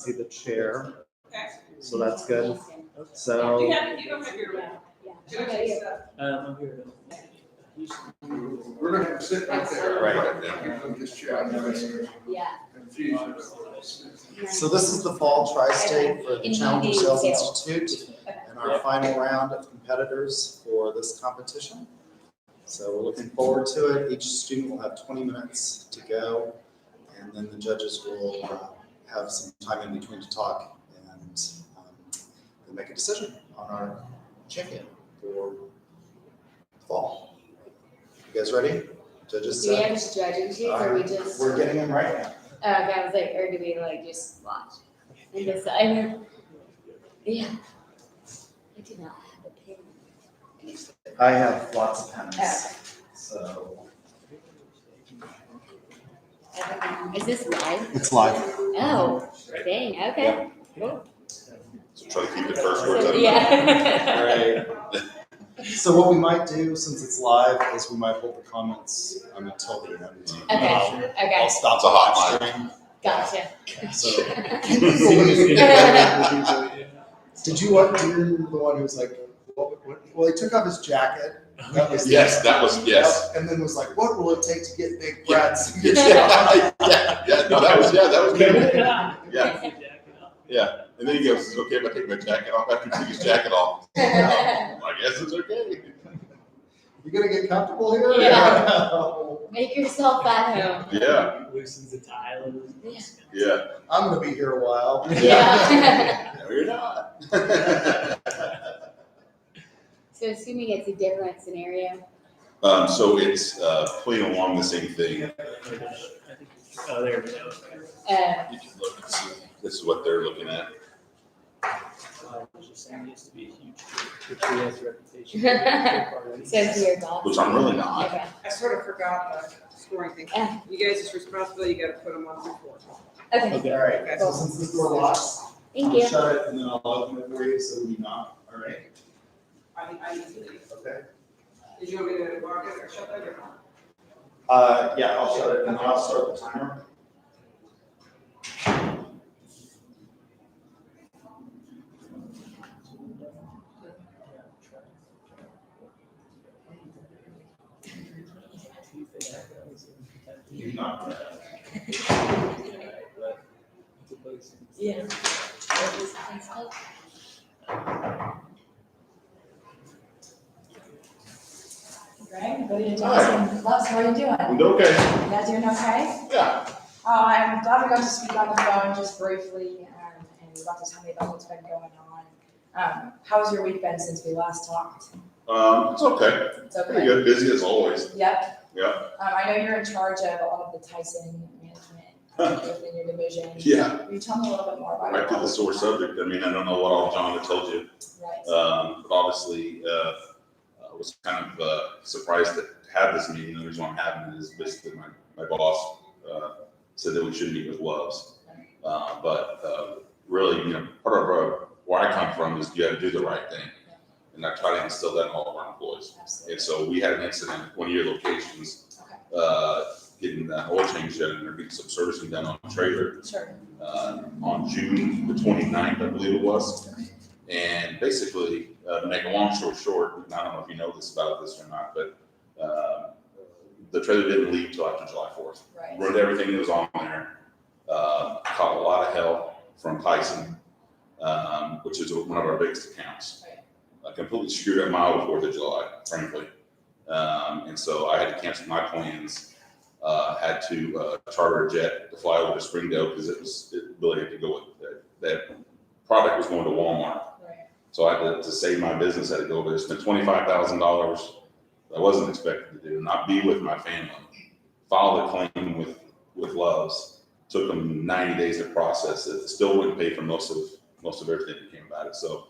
see the chair, Okay. so that's good. You So don't have your. I'm here. We're gonna have to sit right there. Right. From this chair. I'm gonna Yeah. confuse you. So this is the fall tri-state for the And Challenger you Sales do. Institute and our final round of competitors for this competition. So we're looking forward to it. Each student will have 20 minutes to go, and then the judges will have some time in between to talk and they'll make a decision on our champion for fall. You guys ready? Judges Do we set? have judging sheets or we just? We're getting them right now. Oh, okay, I was like, or do we like just watch? And decide? Yeah. I do not have a pen. I have lots of pens, Okay. so. Is this live? It's live. Oh, dang, okay. Cool. Try to keep the curse words out of Yeah. Right. So what we might do, since it's live, is we might hold the comments until the end. Okay, I'll okay, stop It's a hot the stream. gotcha. So, Yeah. did you want, do you remember the one who was like, well, he took off his jacket. That was Yes, that was, yes. And then was like, what will it take to get Big Brad's Yeah, signature? yeah, no, that was good. Yeah. Yeah, and then he goes, "Is it okay if I take my jacket off after he took his jacket off?" I guess it's okay. You gonna get comfortable here? Yeah. Make yourself at home. Yeah, Loosens the tie a little. yeah. I'm gonna be here a while. Yeah. No, you're not. So assuming it's a different scenario. So it's playing along the same thing. Oh, there we go. You can look and see. This is what they're looking at. I was just saying he used to be a huge kid. He has a reputation. So to your golf. Which I'm really not. Okay. I sort of forgot the scoring thing. Yeah. You guys' responsibility, you gotta put them on before. Okay. Okay. All right, so since this door locks, Thank I'll you. shut it and then I'll open it for you so we knock, all right? I need to leave. Okay. Did you want me to lock it or shut that or not? Yeah, I'll shut it and then I'll start the timer. You knock it. Yeah. Greg, Lydia Johnson, Loves, how are you doing? I'm doing okay. You guys doing okay? Yeah. I'm glad we got to speak on the phone just briefly, and you got to tell me about what's been going on. How's your week been since we last talked? It's okay. It's Pretty okay? good. Busy as always. Yep. Yeah. I know you're in charge of a lot of the Tyson management within your division. Yeah. Can you tell me a little bit more about Right your to the role? sore subject. I mean, I don't know what all John had told you. Right. But obviously, I was kind of surprised to have this meeting. The reason why I'm having it is basically my boss said that we should meet with Loves. But really, you know, part of where I come from is you got to do the right thing. And I try to instill that in all of our employees. Absolutely. And so we had an incident at one of your locations, Okay. getting the oil change done and getting some servicing done on the trailer Sure. on June the 29th, I believe it was. And basically, to make a long story short, I don't know if you know this about this or not, but the trailer didn't leave till after July 4th. Right. Ruined everything that was on there. Caught a lot of hell from Tyson, which is one of our biggest accounts. Completely screwed up my whole 4th of July, frankly. And so I had to cancel my plans. Had to charter a jet to fly over to Springdale because it really had to go with that product was going to Walmart. Right. So I had to save my business. I had to go over there, spend $25,000 I wasn't expected to do, not be with my family. Filed a claim with Loves. Took them 90 days to process it. Still wouldn't pay for most of everything that came about it. So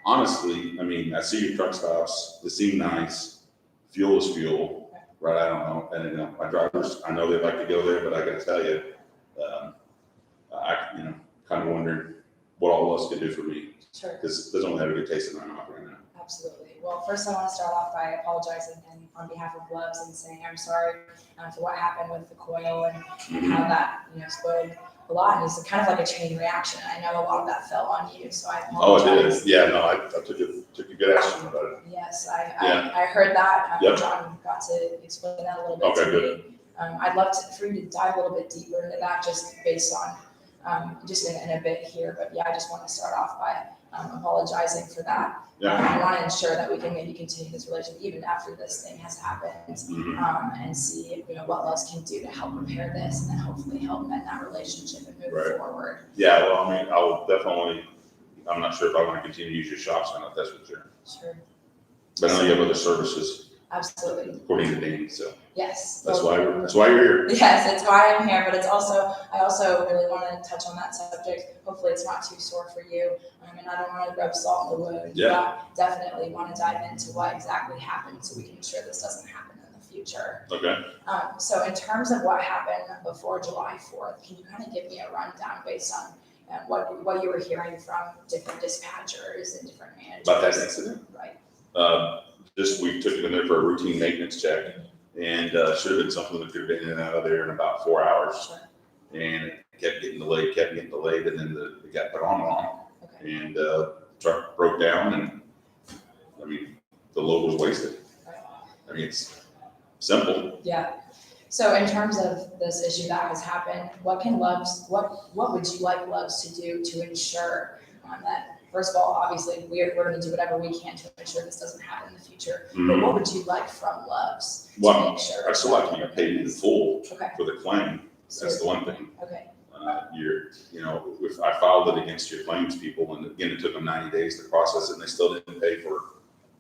honestly, I mean, I see your truck stops. They seem nice. Fuel is fuel, right? I don't know. And you know, my drivers, I know they like to go there, but I got to tell you, I kind of wondered what all of us could do for me Sure. because it doesn't have a good taste in my mouth right now. Absolutely. Well, first I want to start off by apologizing and on behalf of Loves and saying I'm sorry for what happened with the coil and how that spoiled a lot, and it's kind of like a chain reaction. I know a lot of that fell on you, so I Oh, it apologize. did. Yeah, no, I took a good action about it. Yes, Yeah. I heard that. Yep. John got to explain that a little bit Okay, to good. me. I'd love for you to dive a little bit deeper into that, just based on, just in a bit here. But yeah, I just want to start off by apologizing for that. Yeah. I want to ensure that we can maybe continue this relationship even after this thing has happened, Mhm. and see, what else can do to help repair this, and then hopefully help mend that relationship and move Right. forward. Yeah, well, I mean, I will definitely, I'm not sure if I want to continue to use your shops or not, that's for sure. Sure, But I know you have other services absolutely. according to Danny, so Yes. that's why you're here. Yes, it's why I'm here, but I also really want to touch on that subject. Hopefully it's not too sore for you, and I don't want to rub salt in the wound. Yeah. But definitely want to dive into what exactly happened so we can ensure this doesn't happen in the future. Okay. So in terms of what happened before July 4th, can you kind of give me a rundown based on what you were hearing from different dispatchers and different managers? About that incident? Right. Just, we took it in there for a routine maintenance check, and should have been something that could have been in and out of there in about 4 hours. Sure. And it kept getting delayed, and then it got put on wrong. Okay. And truck broke down, and I mean, the load was wasted. Right. I mean, it's simple. Yeah. So in terms of this issue that has happened, what would you like Loves to do to ensure that, first of all, obviously we're going to do whatever we can to ensure this doesn't happen in the future. But Mhm. what would you like from Loves to Well, make sure? I still like to get paid in full Okay. for the claim. That's the one thing. Okay. If I filed it against your claims people, and again, it took them 90 days to process it, and they still didn't pay for,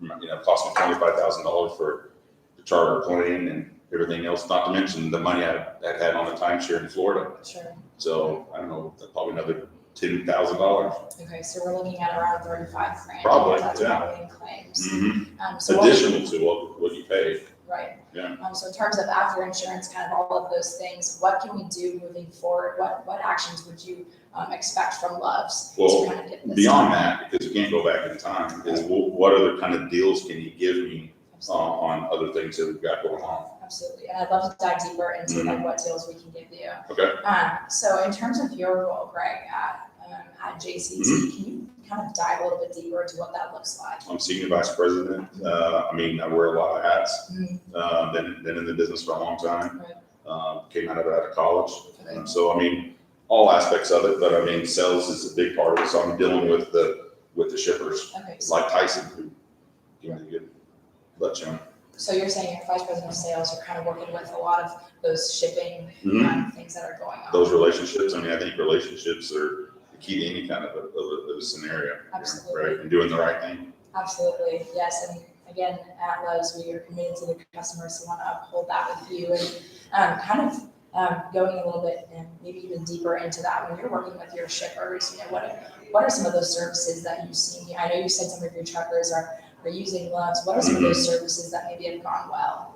it cost me $25,000 for the charter plane and everything else, not to mention the money I had on the timeshare in Florida. Sure. So I don't know, probably another $10,000. Okay. So we're looking at around 35 grand. Probably, That's yeah. probably in claims. Mm-hmm. So Additional to what you paid. right. Yeah. So in terms of after insurance, kind of all of those things, what can we do moving forward? What actions would you expect from Loves Well, to kind of get this Beyond done? that, because you can't go back in time, is what other kind of deals can you give me Absolutely. on other things that we've got going on? Absolutely, and I'd love to dive deeper into like what deals we can give you. Okay. So in terms of your role, Greg, at JCT, can you kind of dive a little bit deeper into what that looks like? I'm senior vice president. I wear a lot of hats. Mhm. Been in the business for a long time. Right. Came out of college. Okay. So, all aspects of it, but sales is a big part of it. So I'm dealing with the shippers, Okay, so, like Tyson, who give me a good butt chum. so you're saying you're vice president of sales, you're kind of working with a lot of those shipping Mhm. things that are going on. Those relationships, I think relationships are the key to any kind of a scenario. Absolutely. Right, and doing the right thing. Absolutely, yes, and again, at Lowe's, we are committed to the customers, so want to uphold that with you, and going a little bit and maybe even deeper into that, when you're working with your shippers, what are some of those services that you've seen? I know you said some of your truckers are using Lowe's. What are some of those services that maybe have gone well?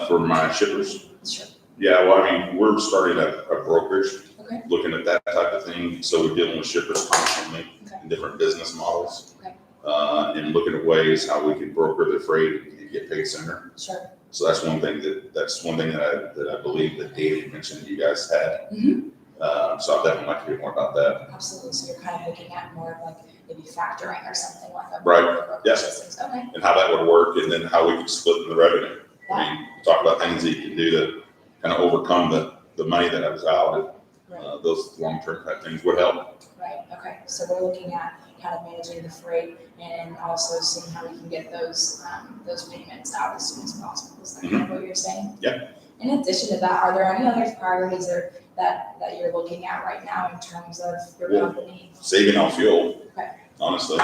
For my shippers. Sure. Yeah, well, we're starting a brokerage, Okay. looking at that type of thing. So we're dealing with shippers constantly Okay. in different business models. Okay. And looking at ways how we can broker the freight and get paid sooner. Sure. So that's one thing that I believe that Danny mentioned you guys had. Mhm. So I'd definitely like to hear more about that. Absolutely, so you're kind of looking at more of like maybe factoring or something like that. Right. Brokerage Yes. systems. Okay. And how that would work, and then how we could split the revenue. Talk about things that you can do to kind of overcome the money that I was out. Right. Those long-term type things would help. Right, okay, so we're looking at kind of managing the freight and also seeing how we can get those payments out as soon as possible. Is that kind of what you're saying? Yeah. In addition to that, are there any other priorities that you're looking at right now in terms of your Well, company? Saving on fuel, Okay. honestly.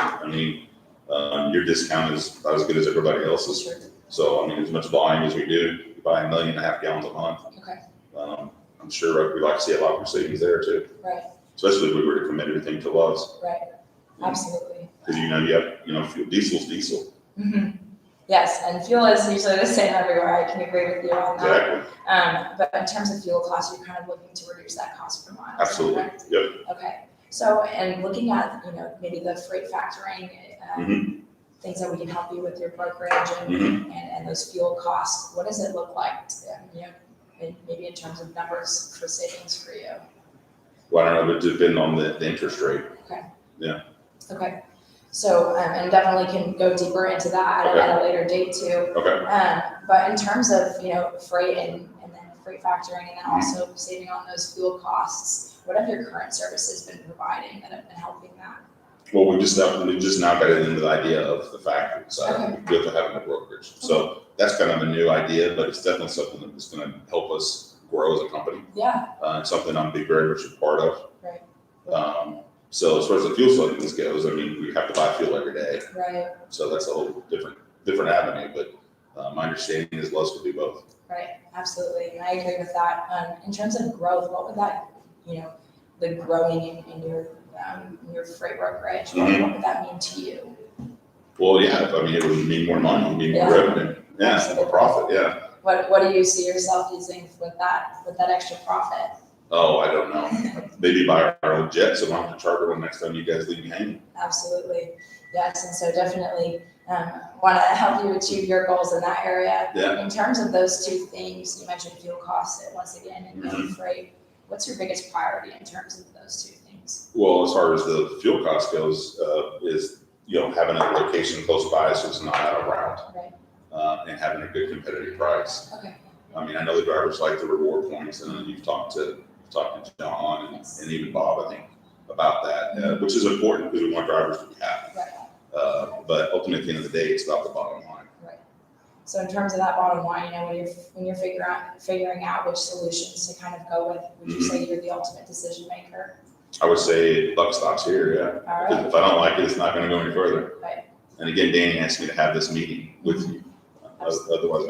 Your discount is about as good as everybody else's. Sure. So, as much volume as we do, we buy 1.5 million gallons a month. Okay, I'm sure we'd like to see a lot more savings there too. right, Especially if we were to commit everything to Love's. right, absolutely. Because you have, fuel, diesel's diesel. Mhm. Yes, and fuel is usually the same everywhere, I can agree with you on that. Exactly. But in terms of fuel costs, you're kind of looking to reduce that cost per mile. is that Absolutely. correct? Yep. Okay, so, and looking at, maybe the freight factoring, Mhm. things that we can help you with your brokerage Mhm. and those fuel costs, what does it look like, maybe in terms of numbers for savings for you? Well, I don't know, but depending on the interest rate. Okay, so, and definitely can go deeper into that at a later date too. Okay. But in terms of, freight and then freight factoring and then also saving on those fuel costs, what have your current services been providing that have been helping that? Well, we just now got into the idea of the factory side with having a brokerage. So that's kind of a new idea, but it's definitely something that's going to help us grow as a company. Yeah, It's something I'm very much a part of. Right. So as far as the fuel savings goes, I mean, we have to buy fuel every day. right, So that's a whole different avenue, but my understanding is Lowe's could do both. right, absolutely, and I agree with that. In terms of growth, what would that, the growing in your freight brokerage, what would that mean to you? Well, yeah, I mean, it would mean more money, it would mean more revenue, more profit, yeah. What do you see yourself using with that extra profit? Oh, I don't know. Maybe buy our own jet, so I don't have to charter one next time you guys leave me hanging. Absolutely, yes, and so definitely want to help you achieve your goals in that area. Yeah. In terms of those two things, you mentioned fuel costs once again and freight. What's your biggest priority in terms of those two things? Well, as far as the fuel cost goes, is, having a location close by so it's not out of route. Right. And having a good competitive price. Okay. I mean, I know the drivers like the reward points, and you've talked to John and even Bob, I think, about that, which is important because we want drivers to be happy. Right. But ultimately, at the end of the day, it's about the bottom line. Right. So in terms of that bottom line, when you're figuring out which solutions to kind of go with, would you say you're the ultimate decision maker? I would say buck stops here, yeah. All Because right. if I don't like it, it's not going to go any further. Right. And again, Danny asked me to have this meeting with you. Otherwise,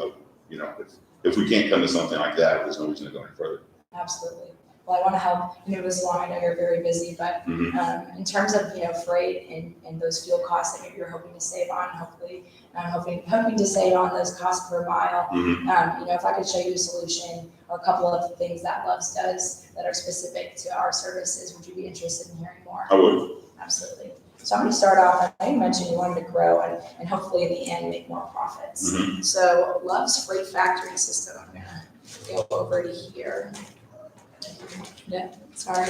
if we can't come to something like that, there's no reason to go any further. Absolutely. Well, I want to help you move this along. I know you're very busy, but in terms of freight and those fuel costs that you're hoping to save on, hopefully, hoping to save on those costs per mile. If I could show you a solution or a couple of things that Love's does that are specific to our services, would you be interested in hearing more? I would. Absolutely. So I'm going to start off. I know you mentioned you wanted to grow and hopefully in the end make more profits. So Love's freight factoring system. I'm going to go over to here. Yeah, sorry.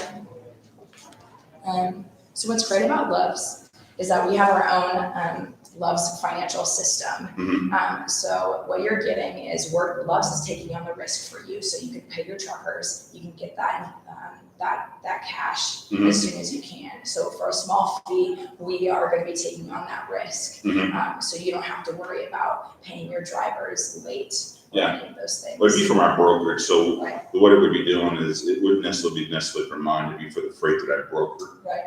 So what's great about Love's is that we have our own Love's financial system. So what you're getting is Love's is taking on the risk for you, so you can pay your truckers, you can get that cash as soon as you can. So for a small fee, we are going to be taking on that risk. So you don't have to worry about paying your drivers late. Any of those things. It would be from our brokerage. So Right. what it would be doing is it wouldn't necessarily for mine, it'd be for the freight that I broker. Right.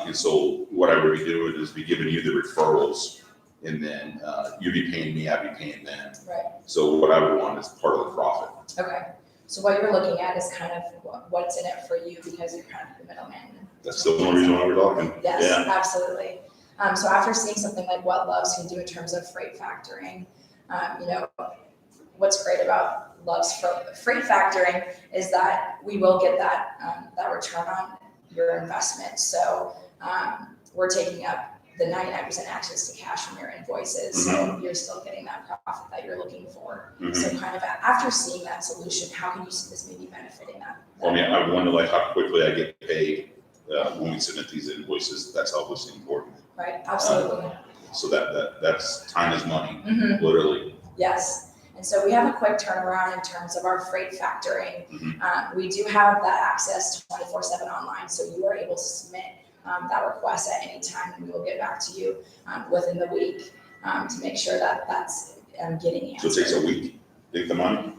And so what I would be doing is be giving you the referrals, and then you'd be paying me, I'd be paying them. Right. So what I would want is part of the profit. Okay. So what you're looking at is kind of what's in it for you because you're kind of the middleman. That's the only reason why we're talking. Yes, Yeah. absolutely. So after seeing something like what Love's can do in terms of freight factoring, what's great about Love's freight factoring is that we will get that return on your investment. So we're taking up the 99% access to cash from your invoices, so you're still getting that profit that you're looking for. So kind of after seeing that solution, how can you see this maybe benefiting that? I mean, I wonder how quickly I get paid when we submit these invoices. That's obviously important. Right, absolutely. So that's time is money, Mhm. literally. Yes. And so we have a quick turnaround in terms of our freight factoring. We do have that access 24/7 online, so you are able to submit that request at any time, and we will get back to you within the week to make sure that that's getting So answered. it takes a week to get the money?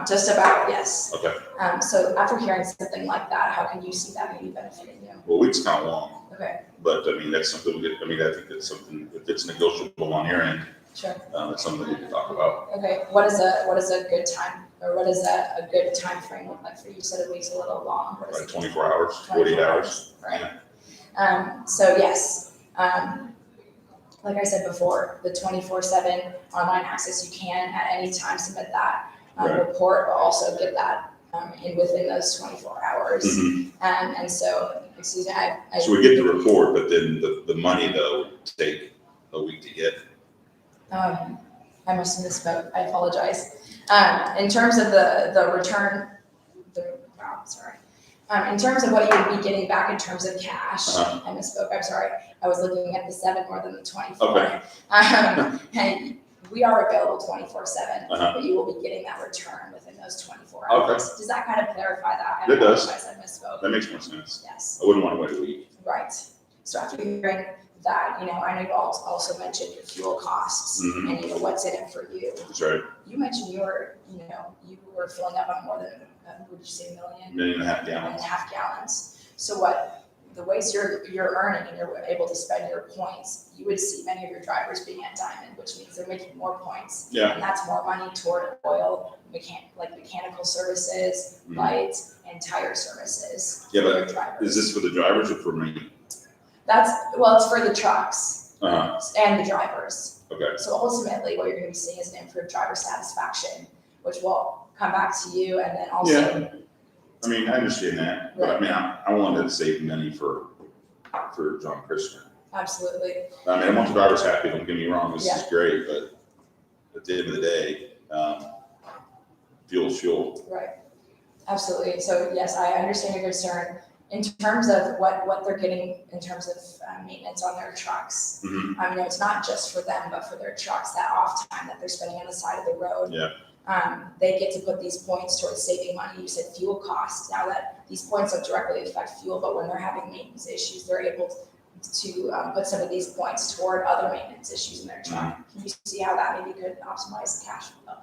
Just about, yes. Okay. So after hearing something like that, how can you see that maybe benefiting you? Well, a week's kind of long, Okay, but I mean, that's something I think that's something, if it's negotiable on your end, sure. it's something we can talk about. Okay, what is a good time, or what is a good time frame look like for you? You said a week's a little long. What is Like it? 24 hours, 48 hours. Right. So yes, like I said before, the 24/7 online access, you can at any time submit that report, but also get that within those 24 hours. And so, excuse me, So we get the report, but then the money though would take a week to get. I must have misspoke. I apologize. In terms of the return, In terms of what you would be getting back in terms of cash, Uh-huh. I misspoke, I'm sorry. I was looking at the 7 more than the 24. Okay. And we are available 24/7, Uh-huh. but you will be getting that return within those 24 Okay. hours. Does that kind of clarify that? It does. I apologize, I misspoke. That makes more sense. Yes. I wouldn't want to wait a week. Right. So after hearing that, I know you also mentioned your fuel costs Mhm. and what's in it for you. That's right. You mentioned you were filling up on more than, would you say, Million and a half and a gallons. half gallons. So the ways you're earning and you're able to spend your points, you would see many of your drivers being at Diamond, which means they're making more points. Yeah. And that's more money toward oil, mechanical services, Mhm. lights, and tire services Yeah, for but your drivers. Is this for the drivers or for me? It's for the trucks Uh-huh. and the drivers. Okay. So ultimately, what you're gonna be seeing is an improved driver satisfaction, which will come back to you, and then also. Yeah. I mean, I understand that, but I mean, I wanted to save money for John Christopher. Absolutely. I mean, I want the drivers happy, don't get me wrong, this is great, but at the end of the day, fuel's fuel. Right. Absolutely. So yes, I understand your concern. In terms of what they're getting in terms of maintenance on their trucks, Mhm. it's not just for them, but for their trucks, that off time that they're spending on the side of the road. Yeah. They get to put these points towards saving money. You said fuel costs. Now that these points don't directly affect fuel, but when they're having maintenance issues, they're able to put some of these points toward other maintenance issues in their truck. Can you see how that maybe could optimize the cash flow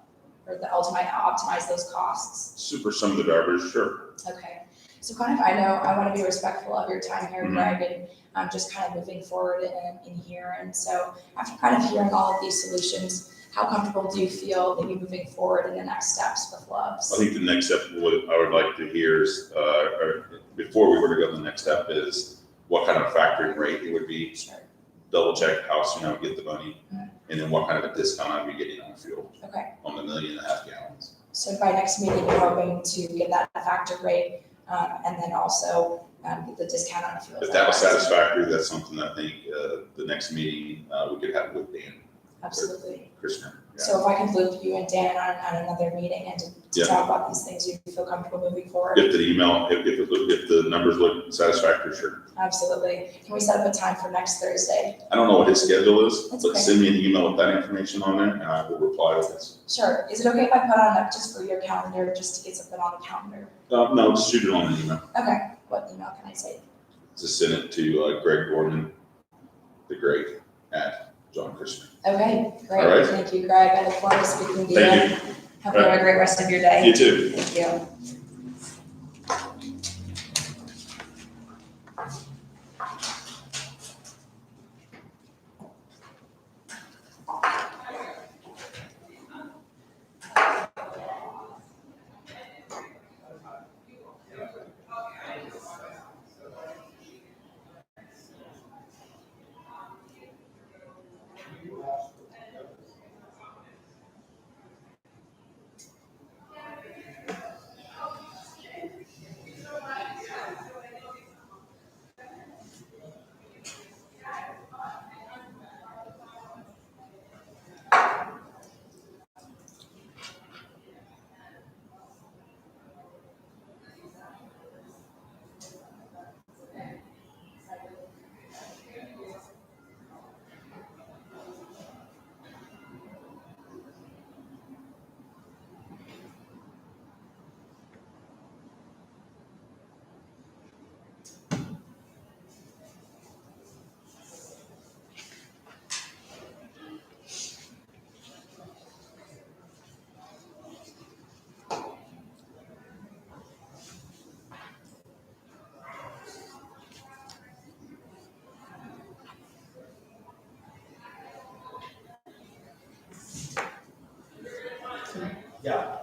or optimize those costs? Super, some of the drivers, sure. Okay, so I want to be respectful of your time here, Mhm. Greg, and I'm just kind of moving forward in here. And so after kind of hearing all of these solutions, how comfortable do you feel maybe moving forward in the next steps with Loves? I think the next step, what I would like to hear is, or before we were to go to the next step, is what kind of factoring rate it would be. Sure. Double check how soon I would get the money, Mhm. and then what kind of a discount I'd be getting on fuel Okay, on the 1.5 gallons. so by next meeting, you're hoping to get that factor rate and then also get the discount on fuel. If that was satisfactory, that's something I think the next meeting we could have with Dan Absolutely. Christner. Yeah. So if I can loop you and Dan on another meeting and to Yeah. talk about these things, you feel comfortable moving forward? If the email, if the numbers look satisfactory, sure. Absolutely. Can we set up a time for next Thursday? I don't know what his schedule is, That's but okay. send me an email with that information on there, and I will reply with this. Sure. Is it okay if I put on that just for your calendar, just to get something on the calendar? No, just shoot it on an email. Okay. What email can I say? Just send it to Greg Gorman, the Great, at John Christner. Okay, great. All right. Thank you, Greg. I look forward to speaking to you. Thank you. Hope you have a great rest of your day. You too. Thank you. Yeah.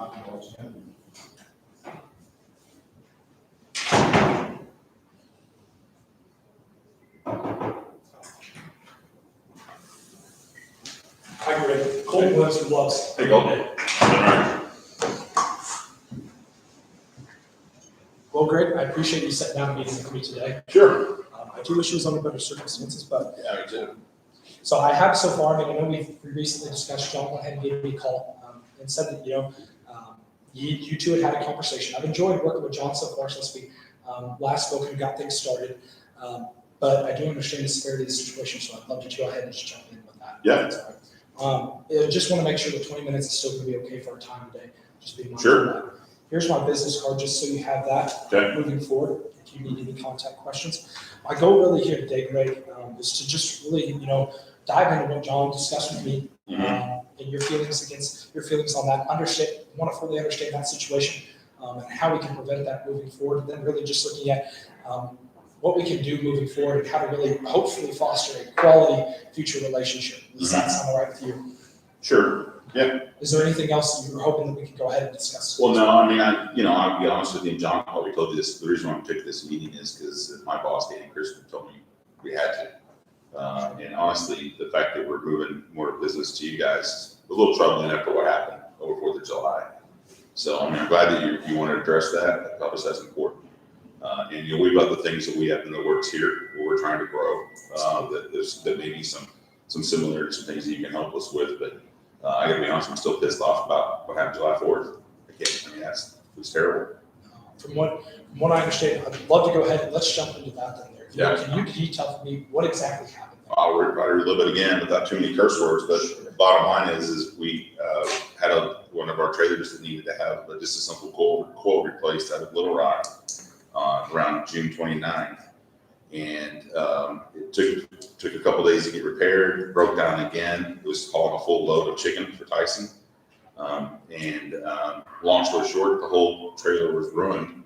acknowledge him. Hi, Greg. Colton Williams Loves. Hey, Colton. All right. Well, Greg, I appreciate you sitting down and meeting with me today. Sure. I do wish it was under better circumstances, but Yeah, me too. so I have so far. I mean, I know we recently discussed. John went ahead and gave me a call and said that you two had a conversation. I've enjoyed working with John so far since we last spoke and got things started. But I do understand the severity of the situation, so I'd love to go ahead and just jump in with that. Yeah. That's all right. I just want to make sure that 20 minutes is still going to be okay for our time today. Just be mindful Sure. of that. Here's my business card, just so you have that Okay. moving forward. If you need any contact questions, my goal really here today, Greg, is to just really, dive into what John discussed with me and your feelings on that. Want to fully understand that situation and how we can prevent that moving forward. And then really just looking at what we can do moving forward and how to really hopefully foster a quality future relationship. Does that sound all right with you? Sure. Yeah. Is there anything else that you were hoping that we could go ahead and discuss? Well, no, I mean, I'll be honest with you, and John probably told you this. The reason why I picked this meeting is because my boss, Dan Christian, told me we had to. And honestly, the fact that we're moving more business to you guys is a little troubling after what happened over 4th of July. So I'm glad that you want to address that. Obviously, that's important. And we've got the things that we have in the works here where we're trying to grow. That may be some similarities and things that you can help us with, but. I gotta be honest, I'm still pissed off about what happened July 4th. It was terrible. From what I understand, I'd love to go ahead and let's jump into that then there. Yeah. Can you tell me what exactly happened? I'll relive it again without too many curse words, but the bottom line is we had one of our trailers that needed to have just a simple coil replaced out of Little Rock around June 29th. And it took a couple days to get repaired, broke down again. It was hauling a full load of chicken for Tyson. Long story short, the whole trailer was ruined.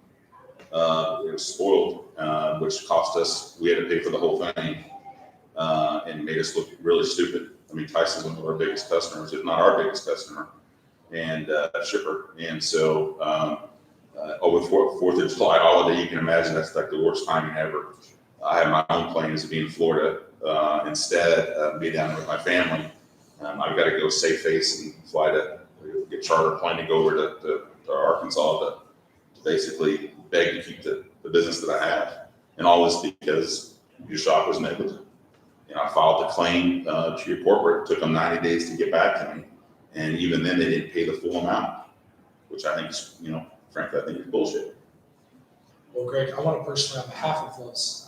It was spoiled, which cost us, we had to pay for the whole thing and made us look really stupid. I mean, Tyson's one of our biggest customers, if not our biggest customer and shipper. And so over 4th of July holiday, you can imagine that's like the worst timing ever. I had my own plans to be in Florida instead, be down with my family. I've got to go save face and fly to get charter plane to go over to Arkansas to basically beg to keep the business that I have. And all this because your shop was negligent. I filed the claim to your corporate. It took them 90 days to get back to me. And even then, they didn't pay the full amount, which I think is, frankly, I think is bullshit. Well, Greg, I want to personally, on behalf of those,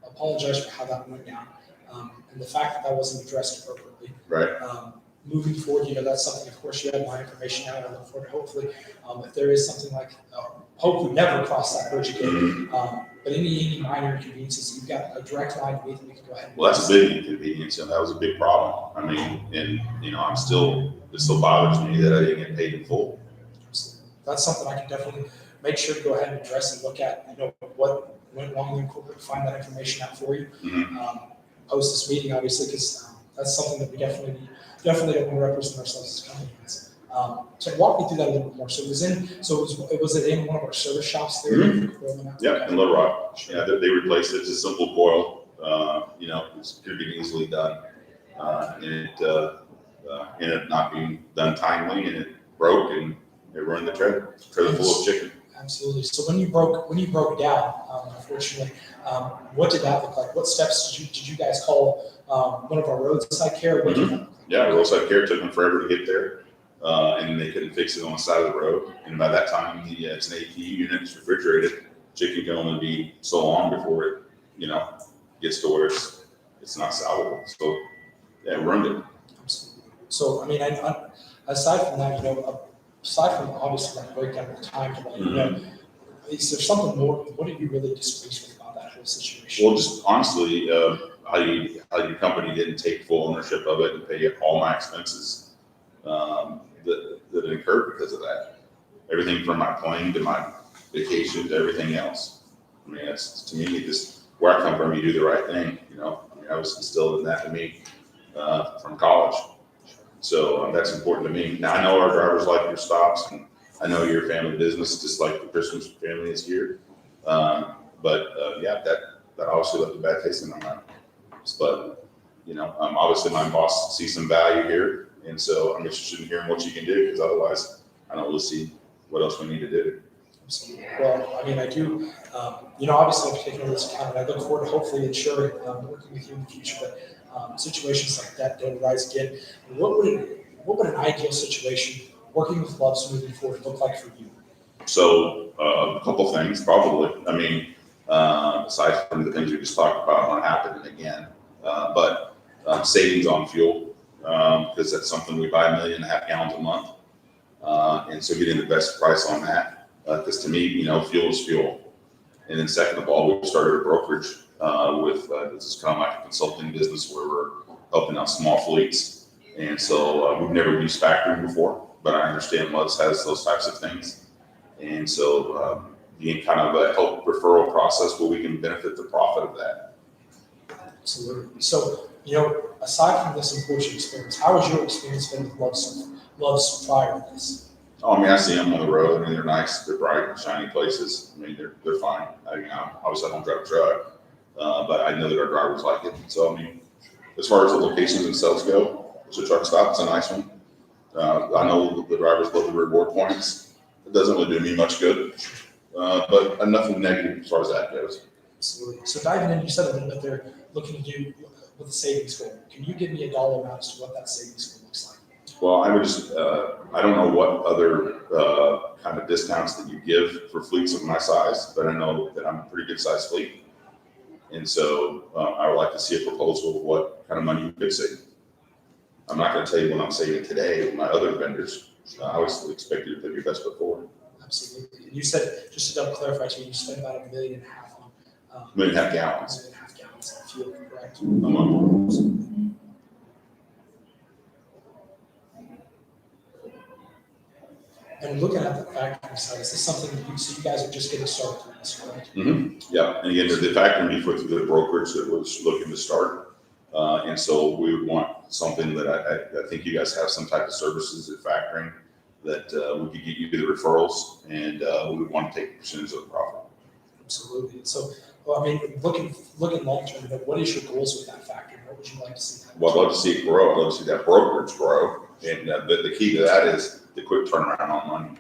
apologize for how that went down and the fact that wasn't addressed appropriately. Right. Moving forward, that's something, of course, you have my information now, and I look forward to hopefully, if there is something like, hope we never cross that bridge again. But any minor inconveniences, you've got a direct line to me that we can go ahead and. Well, that's a big inconvenience, and that was a big problem. I mean, and it still bothers me that I didn't get paid in full. That's something I can definitely make sure to go ahead and address and look at, what went wrong in corporate, find that information out for you. Post this meeting, obviously, because that's something that we definitely don't want to represent ourselves as companies. So walk me through that a little bit more. So it was in one of our service shops there? Yeah, in Little Rock. Yeah, they replaced it. It's a simple coil. It could be easily done. And it ended up not being done timely, and it broke, and it ruined the trailer full of chicken. Absolutely. So when you broke down, unfortunately, what did that look like? What steps did you guys call one of our roadside care? What did that look like? Yeah, roadside care took them forever to get there, and they couldn't fix it on the side of the road. And by that time, it's an APU unit, it's refrigerated. Chicken can only be so long before it, gets to where it's not salvageable. So yeah, it ruined it. Absolutely. So I mean, aside from that, aside from obviously that breakdown of the time delay, is there something more? What did you really displeased with about that whole situation? Well, just honestly, how your company didn't take full ownership of it and pay all my expenses that incurred because of that. Everything from my plane to my vacation to everything else. I mean, that's, to me, just where I come from, you do the right thing. I was instilled in that to me from college. So that's important to me. Now I know our drivers like your stops, and I know you're a family business, just like the Christmas family is here. Yeah, that obviously left a bad taste in my mouth. But, obviously my boss sees some value here, and so I'm interested in hearing what you can do, because otherwise, I don't really see what else we need to do. Well, I mean, I do, obviously I've taken all this account, and I look forward to hopefully ensuring, working with you in the future that situations like that don't arise again. What would an ideal situation working with Loves moving forward look like for you? So a couple things, probably. I mean, aside from the things we just talked about, not happening again, but savings on fuel, because that's something we buy 1.5 million gallons a month, and so getting the best price on that. Because to me, fuel is fuel. And then second of all, we started a brokerage with this is kind of like a consulting business where we're helping out small fleets, and so we've never used factoring before, but I understand Loves has those types of things. And so being kind of a help referral process where we can benefit the profit of that. Absolutely. So, aside from this unfortunate experience, how has your experience been with Loves prior to this? Oh, I mean, I see them on the road. I mean, they're nice, they're bright, shiny places. I mean, they're fine. Obviously I don't drive a truck, but I know that our drivers like it. So, I mean, as far as the locations themselves go, there's a truck stop, it's a nice one. I know the drivers love the reward points. It doesn't really do me much good, but nothing negative as far as that goes. Absolutely. So diving in, you said a little bit there, looking to do with a savings goal. Can you give me a dollar amount as to what that savings goal looks like? Well, I would just, I don't know what other kind of discounts that you give for fleets of my size, but I know that I'm a pretty good sized fleet. And so I would like to see a proposal of what kind of money you could save. I'm not going to tell you what I'm saving today with my other vendors. I always expect you to put your best foot forward. Absolutely. And you said, just to double clarify, to you spend about 1.5 million on 1.5 million gallons 1.5 gallons of fuel, correct? a month. And looking at the factory side, is this something that you guys are just getting started with this, correct? Mm-hmm. Yeah, and again, the factory we put through the brokerage that was looking to start, and so we would want something that I think you guys have some type of services at factoring that we could get you the referrals, and we would want to take a percentage of the profit. Absolutely. So, well, I mean, looking long term, what is your goals with that factory? What would you like to see? Well, I'd love to see it grow. I'd love to see that brokerage grow, and the key to that is the quick turnaround on money.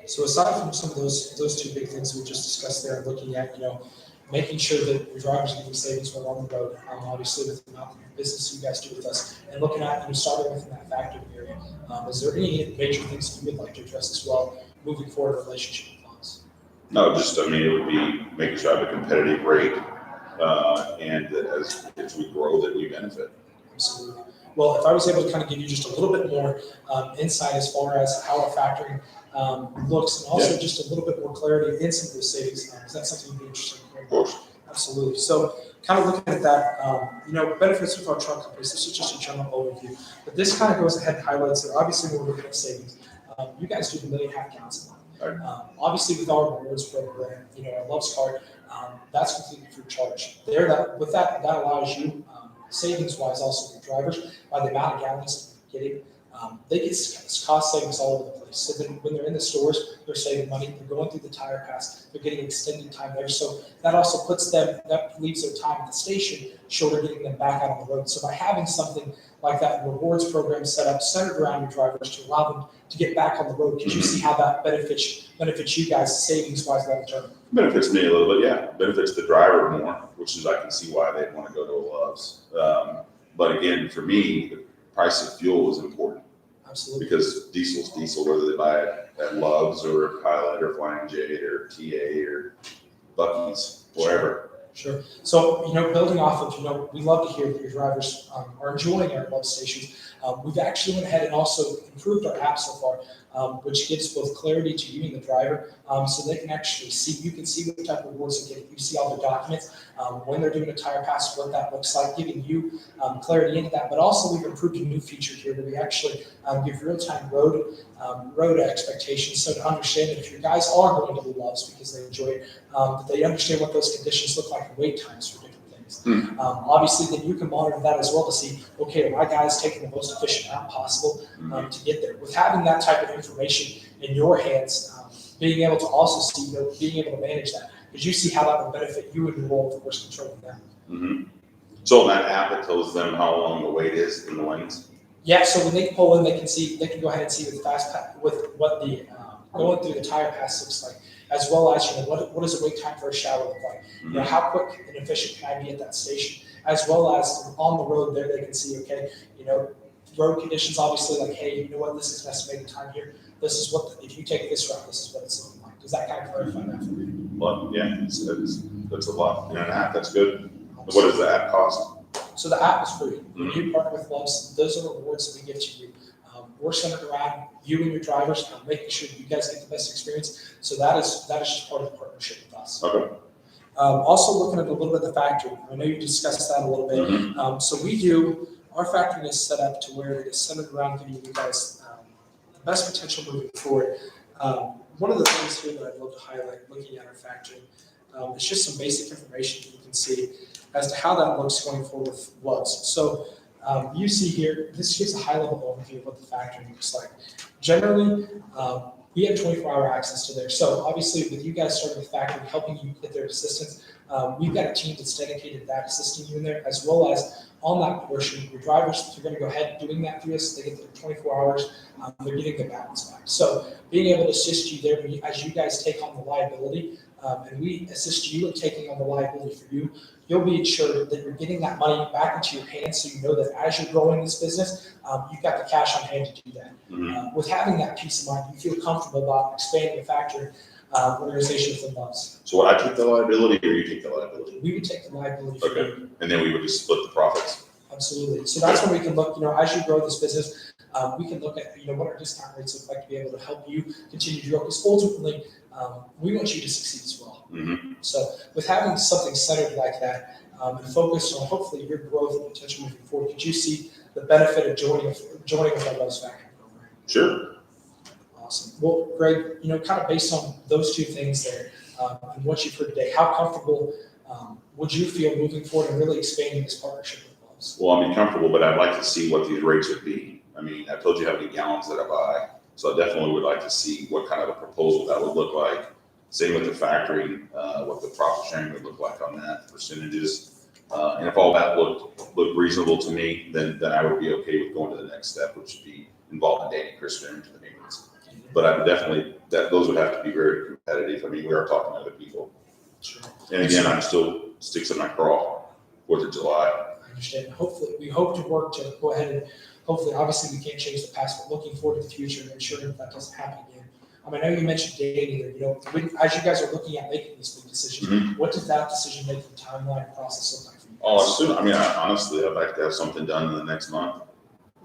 So aside from some of those two big things we just discussed there, looking at, making sure that your drivers are getting savings while on the road, obviously with the amount of business you guys do with us, and looking at, starting within that factory area, is there any major things that you would like to address as well, moving forward in relationship with us? No, just, I mean, it would be making sure I have a competitive rate, and that as we grow, that we benefit. Absolutely. Well, if I was able to kind of give you just a little bit more insight as far as how our factoring looks, and also just a little bit more clarity in some of those savings, is that something you'd be interested in hearing? Of course. Absolutely. So kind of looking at that, benefits with our truck companies, this is just a general overview, but this kind of goes ahead and highlights that obviously when we're looking at savings, you guys do 1.5 million gallons a month. Obviously with our rewards program, our Loves card, that's completely free of charge. With that allows you, savings-wise, also the drivers, by the amount of gallons they're getting, they get cost savings all over the place. So then when they're in the stores, they're saving money. They're going through the tire pass. They're getting extended time there. So that also that leaves their time at the station shorter, getting them back out on the road. So by having something like that rewards program set up, centered around your drivers to allow them to get back on the road, because you see how that benefits you guys savings-wise long term. Benefits me a little bit, yeah. Benefits the driver more, which is I can see why they'd want to go to a Loves. But again, for me, the price of fuel is important. Absolutely. Because diesel's diesel, whether they buy it at Loves or Pilot or Flying J or TA or Buc-ee's, wherever. Sure. So, building off of, we love to hear that your drivers are enjoying our Love stations. We've actually went ahead and also improved our app so far, which gives both clarity to you and the driver, so they can actually see, you can see what type of rewards they're getting. You see all their documents, when they're doing a tire pass, what that looks like, giving you clarity into that. But also we've improved a new feature here where we actually give real-time road expectations. So to understand that if your guys are going to the Loves because they enjoy it, that they understand what those conditions look like and wait times for different things. things. Obviously, then you can monitor that as well to see, okay, are my guys taking the most efficient route possible to get there? With having that type of information in your hands, being able to also see, being able to manage that, because you see how that will benefit you and your role, of course, controlling them. Mm-hmm. So that app, it tells them how long the wait is in the lanes? Yeah, so when they pull in, they can go ahead and see with what the going through the tire pass looks like, as well as what does the wait time for a shower look like? Mm-hmm. How quick and efficient can I be at that station? As well as on the road there, they can see, okay, road conditions, obviously, like, hey, you know what, this is an estimated time here. This is if you take this route, this is what it's looking like. Does that kind of clarify that for you? Well, yeah, that's a lot in an app. That's good. What does the app cost? So the app is free. When you partner with Loves, those are rewards that we give to you. We're centered around you and your drivers, making sure you guys get the best experience. So that is just part of the partnership with us. Okay. Also looking at a little bit of the factory. I know you discussed that a little bit. Mm-hmm. So our factory is set up to where it is centered around giving you guys the best potential moving forward. One of the things here that I'd love to highlight looking at our factory, it's just some basic information that you can see as to how that looks going forward with Loves. So you see here, this gives a high-level overview of what the factory looks like. Generally, we have 24-hour access to there. So obviously, with you guys starting the factory, helping you get their assistance, we've got a team that's dedicated to that, assisting you in there, as well as on that portion, your drivers are going to go ahead and doing that through us. They get their 24 hours. They're getting the balance back. So being able to assist you there as you guys take on the liability, and we assist you in taking on the liability for you, you'll be ensured that you're getting that money back into your hands, so you know that as you're growing this business, you've got the cash on hand to do that. Mm-hmm. With having that peace of mind, you feel comfortable about expanding the factory organization within Loves. So would I take the liability or you take the liability? We would take the liability for Okay. you. And then we would just split the profits? Absolutely. So that's when we can look, as you grow this business, we can look at, what our discount rates look like to be able to help you continue to grow. Because ultimately, we want you to succeed as well. Mm-hmm. So with having something centered like that and focused on hopefully your growth and potential moving forward, could you see the benefit of joining with our Loves Factory program? Sure. Awesome. Well, Greg, kind of based on those two things there and what you've heard today, how comfortable would you feel moving forward and really expanding this partnership with Loves? Well, I'd be comfortable, but I'd like to see what these rates would be. I mean, I told you how many gallons that I buy, so I definitely would like to see what kind of a proposal that would look like. Same with the factory, what the profit sharing would look like on that, percentages. And if all that looked reasonable to me, then I would be okay with going to the next step, which would be involving Danny and Chris into the maintenance. But I would definitely, those would have to be very competitive. I mean, we are talking to other people. Sure. And again, I'm still sticks in my craw, 4th of July. I understand. Hopefully, we hope to work to go ahead and hopefully, obviously, we can't change the past, but looking forward to the future and ensuring that doesn't happen again. I know you mentioned Danny there, as you guys are looking at making these big decisions, Mm-hmm. what does that decision-making timeline process look like for you? Oh, soon. I mean, honestly, I'd like to have something done in the next month.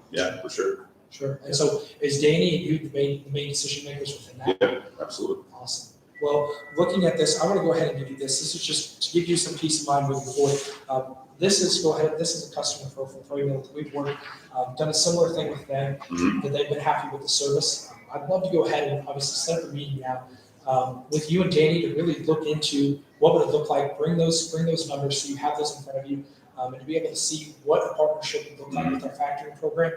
Yeah, for sure. Sure. And so is Danny and you the main decision makers within that? Yeah, absolutely. Awesome. Well, looking at this, I want to go ahead and give you this. This is just to give you some peace of mind moving forward. This is a customer profile for you that we've worked, done a similar thing with them, Mm-hmm. that they've been happy with the service. I'd love to go ahead and obviously set up a meeting now with you and Danny to really look into what would it look like, bring those numbers so you have those in front of you, and to be able to see what a partnership would look like with our factoring program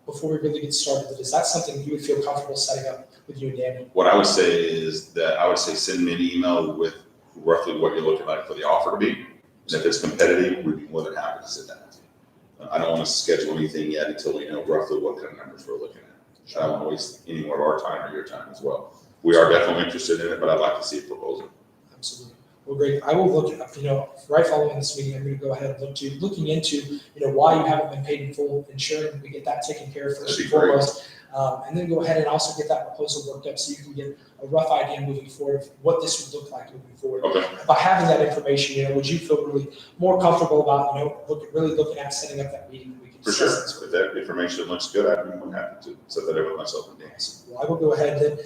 before we really get started. Is that something you would feel comfortable setting up with you and Danny? What I would say is that send me an email with roughly what you're looking like for the offer to be. And if it's competitive, we'd be more than happy to sit down with you. I don't want to schedule anything yet until we know roughly what kind of numbers we're looking at. I don't want to waste any more of our time or your time as well. We are definitely interested in it, but I'd like to see a proposal. Absolutely. Well, great. I will look at, right following this meeting, I'm going to go ahead and looking into, why you haven't been paid in full, ensuring we get that taken care of first and foremost. And then go ahead and also get that proposal worked up so you can get a rough idea moving forward of what this would look like moving forward. Okay. By having that information, would you feel really more comfortable about, really looking at setting up that meeting? We can For sure. discuss this. If that information looks good, I'd be more than happy to set that up with myself and Dan. Well, I will go ahead then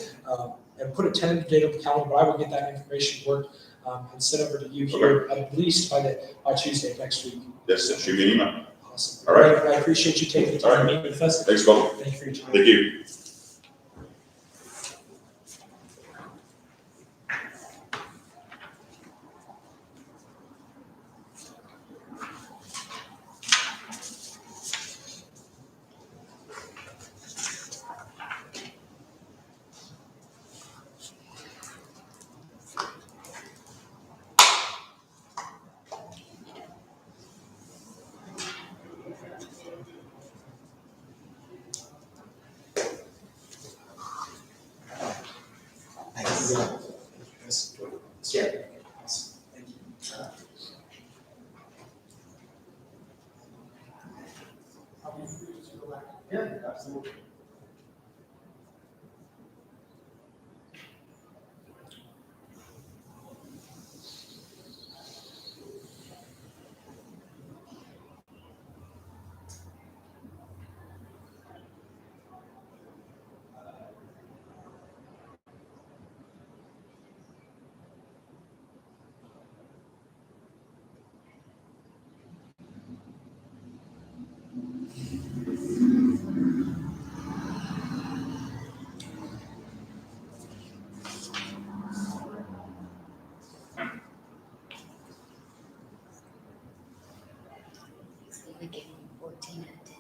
and put a tentative date on the calendar, but I will get that information worked and sent over to you here at least by Tuesday next week. Yes, shoot me an email. Awesome. All right. I appreciate you taking the time to meet with us. Thanks, Bob. Thank you for your time. Thank you. Yes. Yeah. Awesome. Thank you. Yeah, absolutely. They gave me 14 out of 10.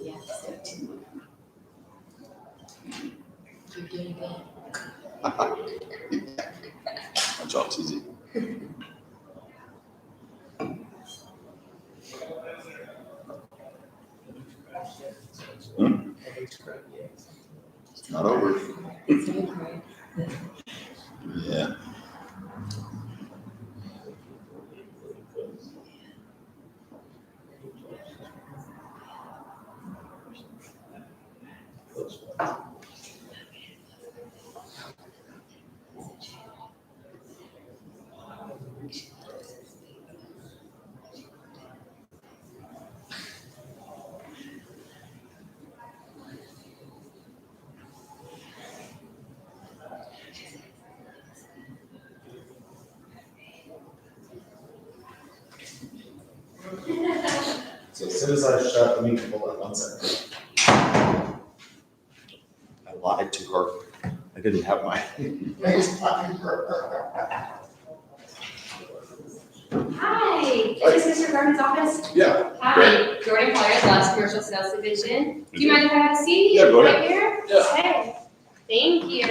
Yeah, 17. You're doing good. Watch out, TZ. It's not over. It's doing great. Yeah. So as soon as I shut, let me hold on 1 second. I lied to her. I didn't have my FaceTime her. Hi, is this Mr. Garden's office? Yeah. Hi, Jordan Collier, Lots Commercial Sales Division. Do you mind if I have a seat? Yeah, go ahead. Right here? Yeah. Okay, thank you.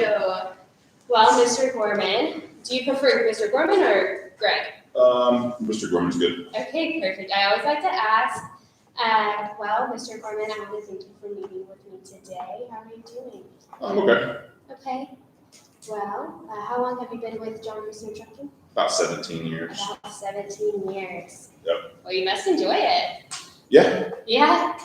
Well, Mr. Gorman, do you prefer Mr. Gorman or Greg? Mr. Gorman's good. Okay, perfect. I always like to ask, well, Mr. Gorman, I want to thank you for meeting with me today. How are you doing? Okay. Okay. Well, how long have you been with John Reeser Trucking? About 17 years. About 17 years. Yep. Well, you must enjoy it. Yeah. Yeah.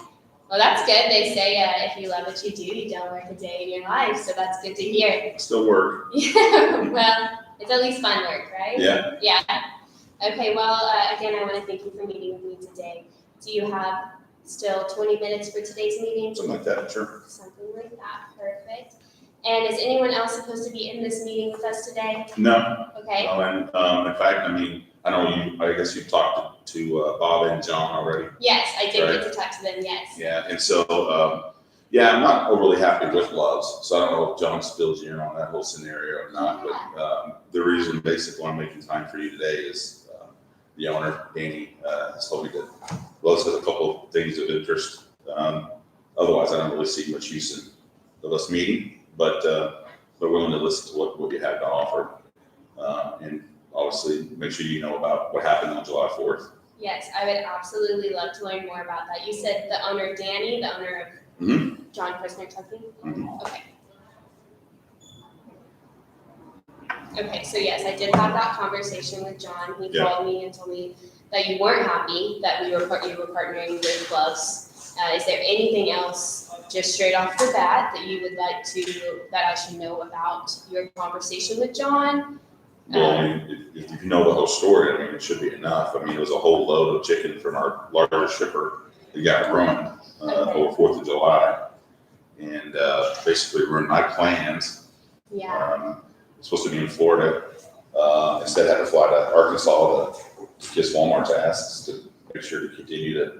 Well, that's good. They say if you love what you do, you don't work a day in your life. So that's good to hear. Still work. Yeah. Well, it's at least fun work, right? Yeah. Yeah. Okay. Well, again, I want to thank you for meeting with me today. Do you have still 20 minutes for today's meeting? Something like that, sure. Something like that. Perfect. And is anyone else supposed to be in this meeting with us today? No, Okay, no, and, in fact, I mean, I know I guess you've talked to Bob and John already. yes, I did Right. get to talk to them, yes. Yeah, and so, yeah, I'm not overly happy with Loves, so I don't know if John spills you in on that whole scenario or not, but, the reason basically I'm making time for you today is, the owner, Danny, has told me that Loves has a couple of things of interest. Otherwise, I don't really see much use of us meeting, but willing to listen to what you have to offer. And obviously, make sure you know about what happened on July 4th. Yes, I would absolutely love to learn more about that. You said the owner, Danny, the owner of John Prisoner Tucking? Mhm. Okay. Okay, so yes, I did have that conversation with John. He Yeah. called me and told me that you weren't happy that you were partnering with Gloves. Is there anything else, just straight off the bat, that you would like that I should know about your conversation with John? Well, I mean, if you know the whole story, I mean, it should be enough. I mean, it was a whole load of chicken from our largest shipper that got ruined over 4th of July. And basically ruined my plans. Yeah, Was supposed to be in Florida. Instead, I had to fly to Arkansas to kiss Walmart's ass to make sure to continue to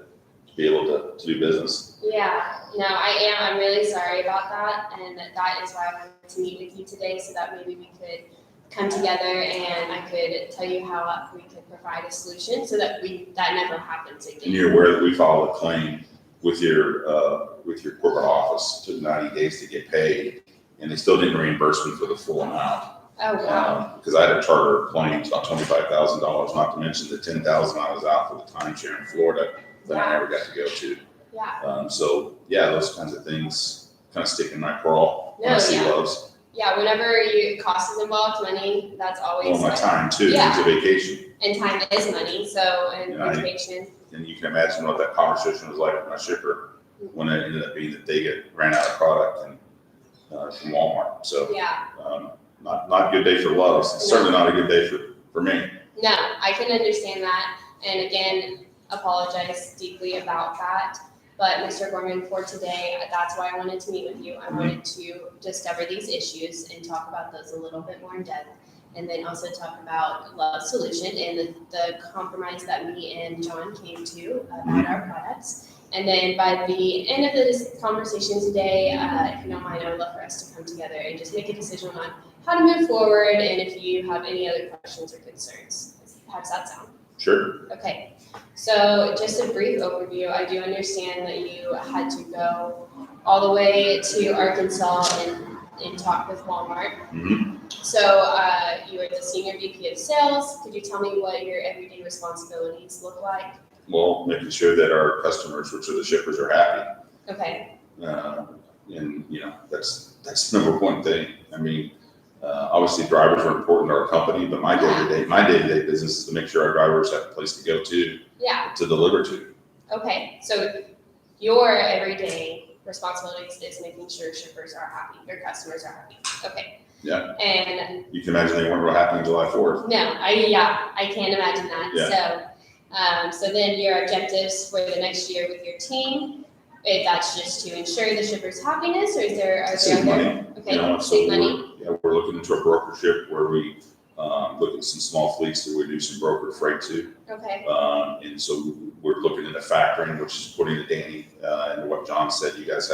be able to do business. yeah, no, I'm really sorry about that, and that is why I wanted to meet with you today, so that maybe we could come together and I could tell you how we could provide a solution so that that never happens again. And you're aware that we filed a claim with your corporate office. It took 90 days to get paid, and they still didn't reimburse me for the full amount. Oh, wow. Because I had to charter a plane, it's about $25,000, not to mention the $10,000 I was out for the timeshare in Florida that I never got to go to. Yeah. So yeah, those kinds of things kind of stick in my craw when I No, see yeah. Loves. Yeah, whenever cost is involved, money, that's always. Well, my time too, Yeah. it's a vacation. And time is money, so, and Yeah, vacation. And you can imagine what that conversation was like with my shipper when it ended up being that they ran out of product and from Walmart. So Yeah, not a good day for Loves. It's certainly not a good day for me. no, I can understand that, and again, apologize deeply about that. But Mr. Gorman, for today, that's why I wanted to meet with you. I wanted to discover these issues and talk about those a little bit more in depth. And then also talk about Love's solution and the compromise that me and John came to about our products. And then by the end of this conversation today, if you don't mind, I would love for us to come together and just make a decision on how to move forward and if you have any other questions or concerns. How does that sound? Sure. Okay, so just a brief overview. I do understand that you had to go all the way to Arkansas and talk with Walmart. Mm-hmm. So you are the senior VP of sales. Could you tell me what your everyday responsibilities look like? Well, making sure that our customers, which are the shippers, are happy. Okay, And that's the number one thing. I mean, obviously drivers are important to our company, but my day-to-day business is to make sure our drivers have a place to go to, yeah, to deliver to. okay. So your everyday responsibilities is making sure shippers are happy, your customers are happy. Okay. Yeah. And You can imagine they weren't real happy on July 4th. no, I can't imagine that. Yeah. So then your objectives for the next year with your team, if that's just to ensure the shipper's happiness, or are there Save other? money. Okay, So save money. we're looking into a brokership where we look at some small fleets that we do some broker freight to. Okay, And so we're looking into factoring, which is according to Danny, and what John said, you guys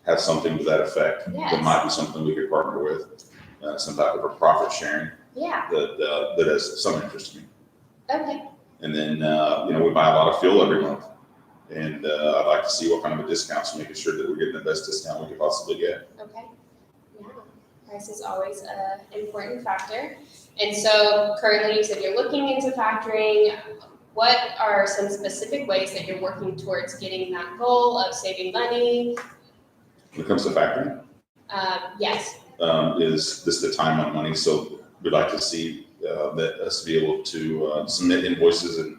have something to that effect. Yes. That might be something we could partner with, some type of a profit sharing yeah, that has some interest to me. okay, And then, we buy a lot of fuel every month. And I'd like to see what kind of a discount, so making sure that we're getting the best discount we could possibly get. okay. Yeah, price is always an important factor. And so currently you said you're looking into factoring. What are some specific ways that you're working towards getting that goal of saving money? When it comes to factoring, Yes, is this the time on money? So we'd like to see that us be able to submit invoices and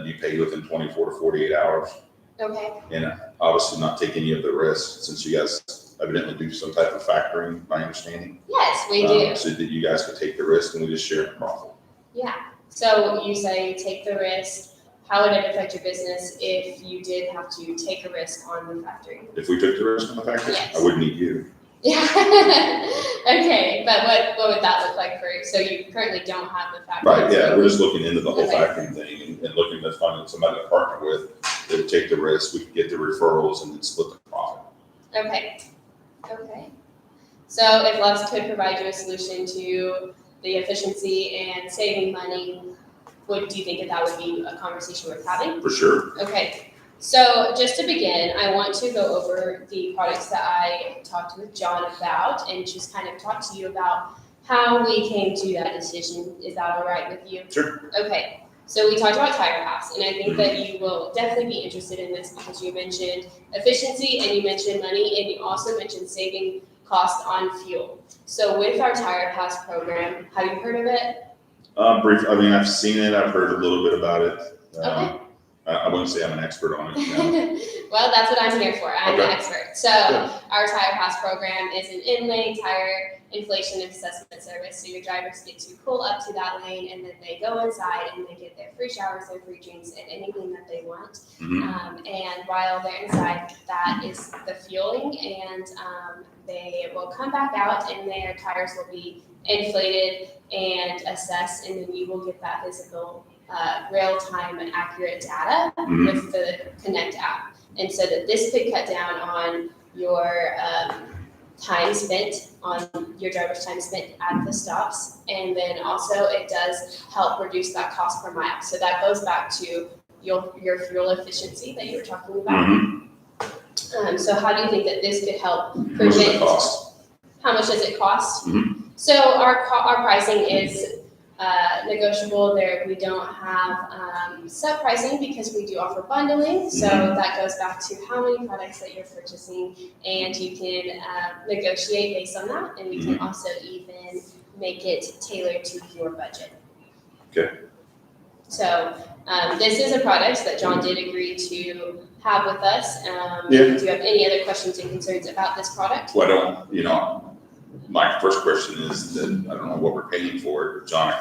be paid within 24 to 48 hours. okay, And obviously not take any of the risk, since you guys evidently do some type of factoring, my understanding. yes, we do. So that you guys could take the risk and we just share the profit. Yeah, so you say take the risk. How would it affect your business if you did have to take a risk on the factory? If we took the risk on the factory, Yes. I wouldn't need you. Yeah. Okay, but what would that look like for, so you currently don't have the factory? Right, yeah, we're just looking into the whole Okay. factoring thing and looking to find somebody to partner with, that would take the risk, we could get the referrals and then split the profit. Okay, okay. So if Loves could provide you a solution to the efficiency and saving money, do you think that would be a conversation worth having? For sure. Okay, so just to begin, I want to go over the products that I talked with John about and just kind of talk to you about how we came to that decision. Is that all right with you? Sure. Okay, so we talked about Tire Pass, and I think that you will definitely be interested in this because you mentioned efficiency and you mentioned money and you also mentioned saving cost on fuel. So with our Tire Pass program, have you heard of it? Brief, I mean, I've seen it, I've heard a little bit about it. Okay. I wouldn't say I'm an expert on it, no. Well, that's what I'm here for. I'm the Okay. expert. So our Tire Pass program is an in-lane tire inflation assessment service. So your drivers get to pull up to that lane and then they go inside and they get their free showers, their free drinks, and anything that they want. Mhm. And while they're inside, that is the fueling, and they will come back out and their tires will be inflated and assessed, and then you will get that physical real-time and accurate data Mhm. with the Connect app. And so that this could cut down on your time spent, on your driver's time spent at the stops. And then also it does help reduce that cost per mile. So that goes back to your fuel efficiency that you were talking about. Mhm. So how do you think that this could help How much does it prevent? cost? How much does it cost? Mhm. So our pricing is negotiable. There, we don't have set pricing because we do offer bundling. So that goes back to how many products that you're purchasing, and you can negotiate based on that. And we can also even make it tailored to your budget. Okay. So this is a product that John did agree to have with us. Yeah. Do you have any other questions and concerns about this product? Well, I don't, my first question is that I don't know what we're paying for it. John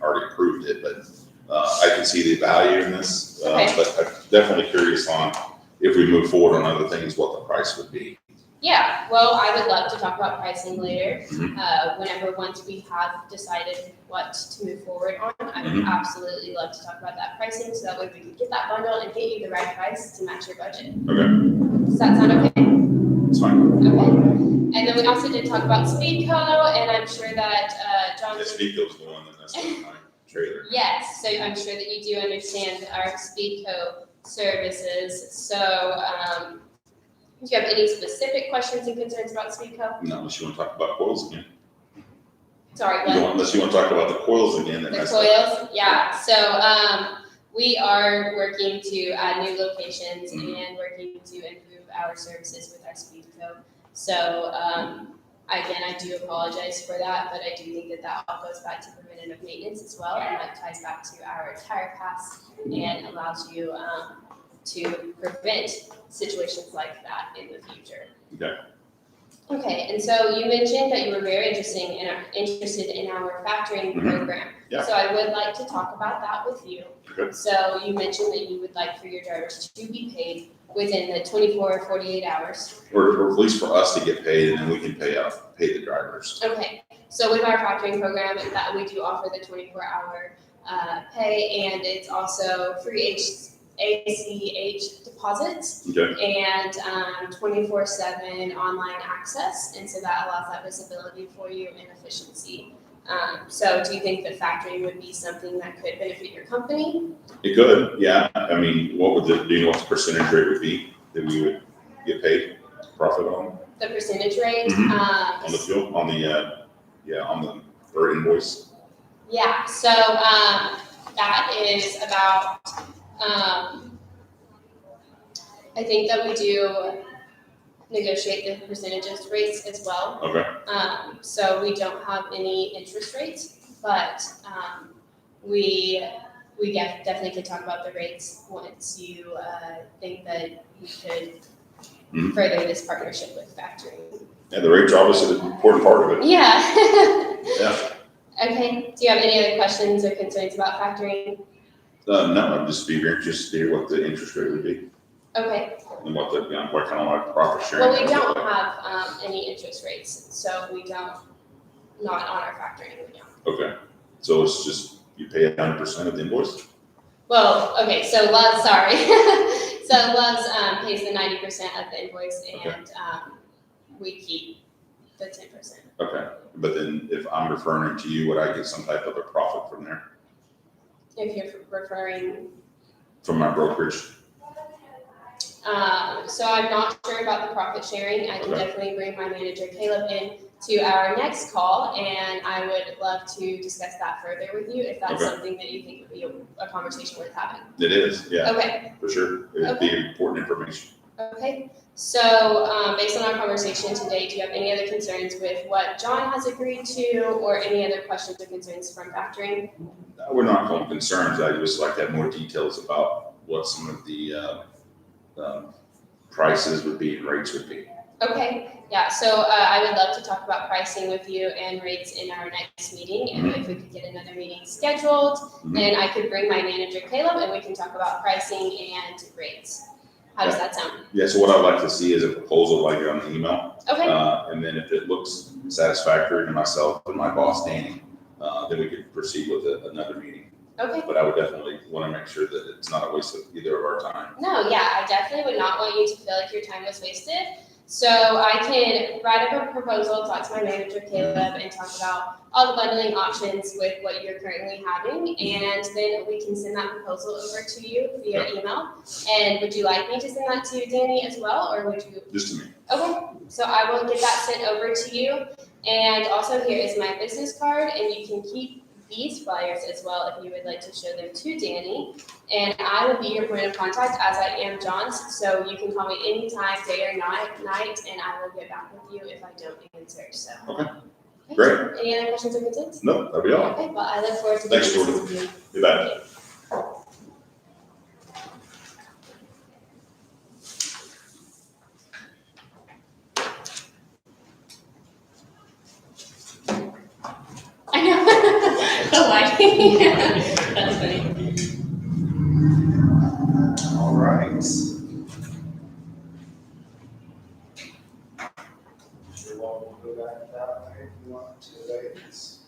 already approved it, but I can see the value in this. Okay. But I'm definitely curious on if we move forward on other things, what the price would be. Yeah, well, I would love to talk about pricing later. Once we have decided what to move forward on, I would absolutely love to talk about that pricing so that way we can get that bundle and get you the right price to match your budget. Okay, Does that sound okay? that's fine. Okay. And then we also did talk about Speedco, and I'm sure that John. This Vico's the one that messed up my trailer. Yes, so I'm sure that you do understand our Speedco services. So, do you have any specific questions and concerns about Speedco? No, unless you want to talk about coils again. Sorry, You what? don't- Unless you want to talk about the coils again. that The messed up. coils, yeah. So, we are working to add new locations and working to improve our services with our Speedco. So, again, I do apologize for that, but I do think that that all goes back to preventative maintenance as well, and that ties back to our Tire Pass and allows you to prevent situations like that in the future. Okay. Okay, and so you mentioned that you were very interested in our factoring program. Yeah. So I would like to talk about that with you. Okay. So you mentioned that you would like for your drivers to be paid within the 24 or 48 hours. Or at least for us to get paid, and then we can pay the drivers. Okay, so with our factoring program, that we do offer the 24-hour pay, and it's also free ACH deposits Okay. and 24/7 online access, and so that allows that visibility for you and efficiency. So do you think that factoring would be something that could benefit your company? It could, yeah. I mean, do you know what the percentage rate would be that we would get paid profit on? The percentage rate? On the fuel, on the per invoice? Yeah, so that is about, I think that we do negotiate the percentages rates as well. Okay. So we don't have any interest rates, but we definitely could talk about the rates once you think that we could further this partnership with factoring. Yeah, the rate's obviously an important part of it. Yeah. Yeah. Okay, do you have any other questions or concerns about factoring? No, I'd just be very interested to hear what the interest rate would be. Okay, And what kind of like profit sharing. well, we is. don't have, any interest rates, so we don't, not on our factoring, we don't. Okay, so it's just, you pay 100% of the invoice? Well, okay, so Love's, sorry. So Love's, pays the 90% of the invoice and, we keep the 10%. Okay, but then if I'm referring to you, would I get some type of a profit from there, If you're referring, from my brokerage? so I'm not sure about the profit sharing. I can Okay. definitely bring my manager Caleb in to our next call, and I would love to discuss that further with you if that's Okay. something that you think would be a conversation worth having. It is, yeah, Okay, for sure. It'd be important information. okay. So, based on our conversation today, do you have any other concerns with what John has agreed to, or any other questions or concerns from factoring? We're not calling concerns, I just like to have more details about what some of the prices would be and rates would be. Okay, yeah, so I would love to talk about pricing with you and rates in our next meeting, and if we could get another meeting scheduled, then I could bring my manager Caleb, and we can talk about pricing and rates. How does that sound? Yeah, so what I'd like to see is a proposal like on the email. Okay, And then if it looks satisfactory to myself and my boss Danny, then we could proceed with another meeting. okay. But I would definitely want to make sure that it's not a waste of either of our time. No, yeah, I definitely would not want you to feel like your time was wasted. So I can write up a proposal, talk to my manager Caleb, and talk about all the bundling options with what you're currently having, and then we can send that proposal over to you via email. And would you like me to send that to Danny as well, or would you? Just to me. Okay, so I will get that sent over to you. And also here is my business card, and you can keep these flyers as well if you would like to show them to Danny. And I will be your point of contact as I am John's, so you can call me anytime, day or night, and I will get back with you if I don't answer, so. Okay. Great. Any other questions or concerns? No, that'd be all. Okay, well, I look forward to Thanks, doing this Jordan. with you. Be back. I know, the lighting, that's funny. All right. You're welcome to go back that way if you want to, ladies.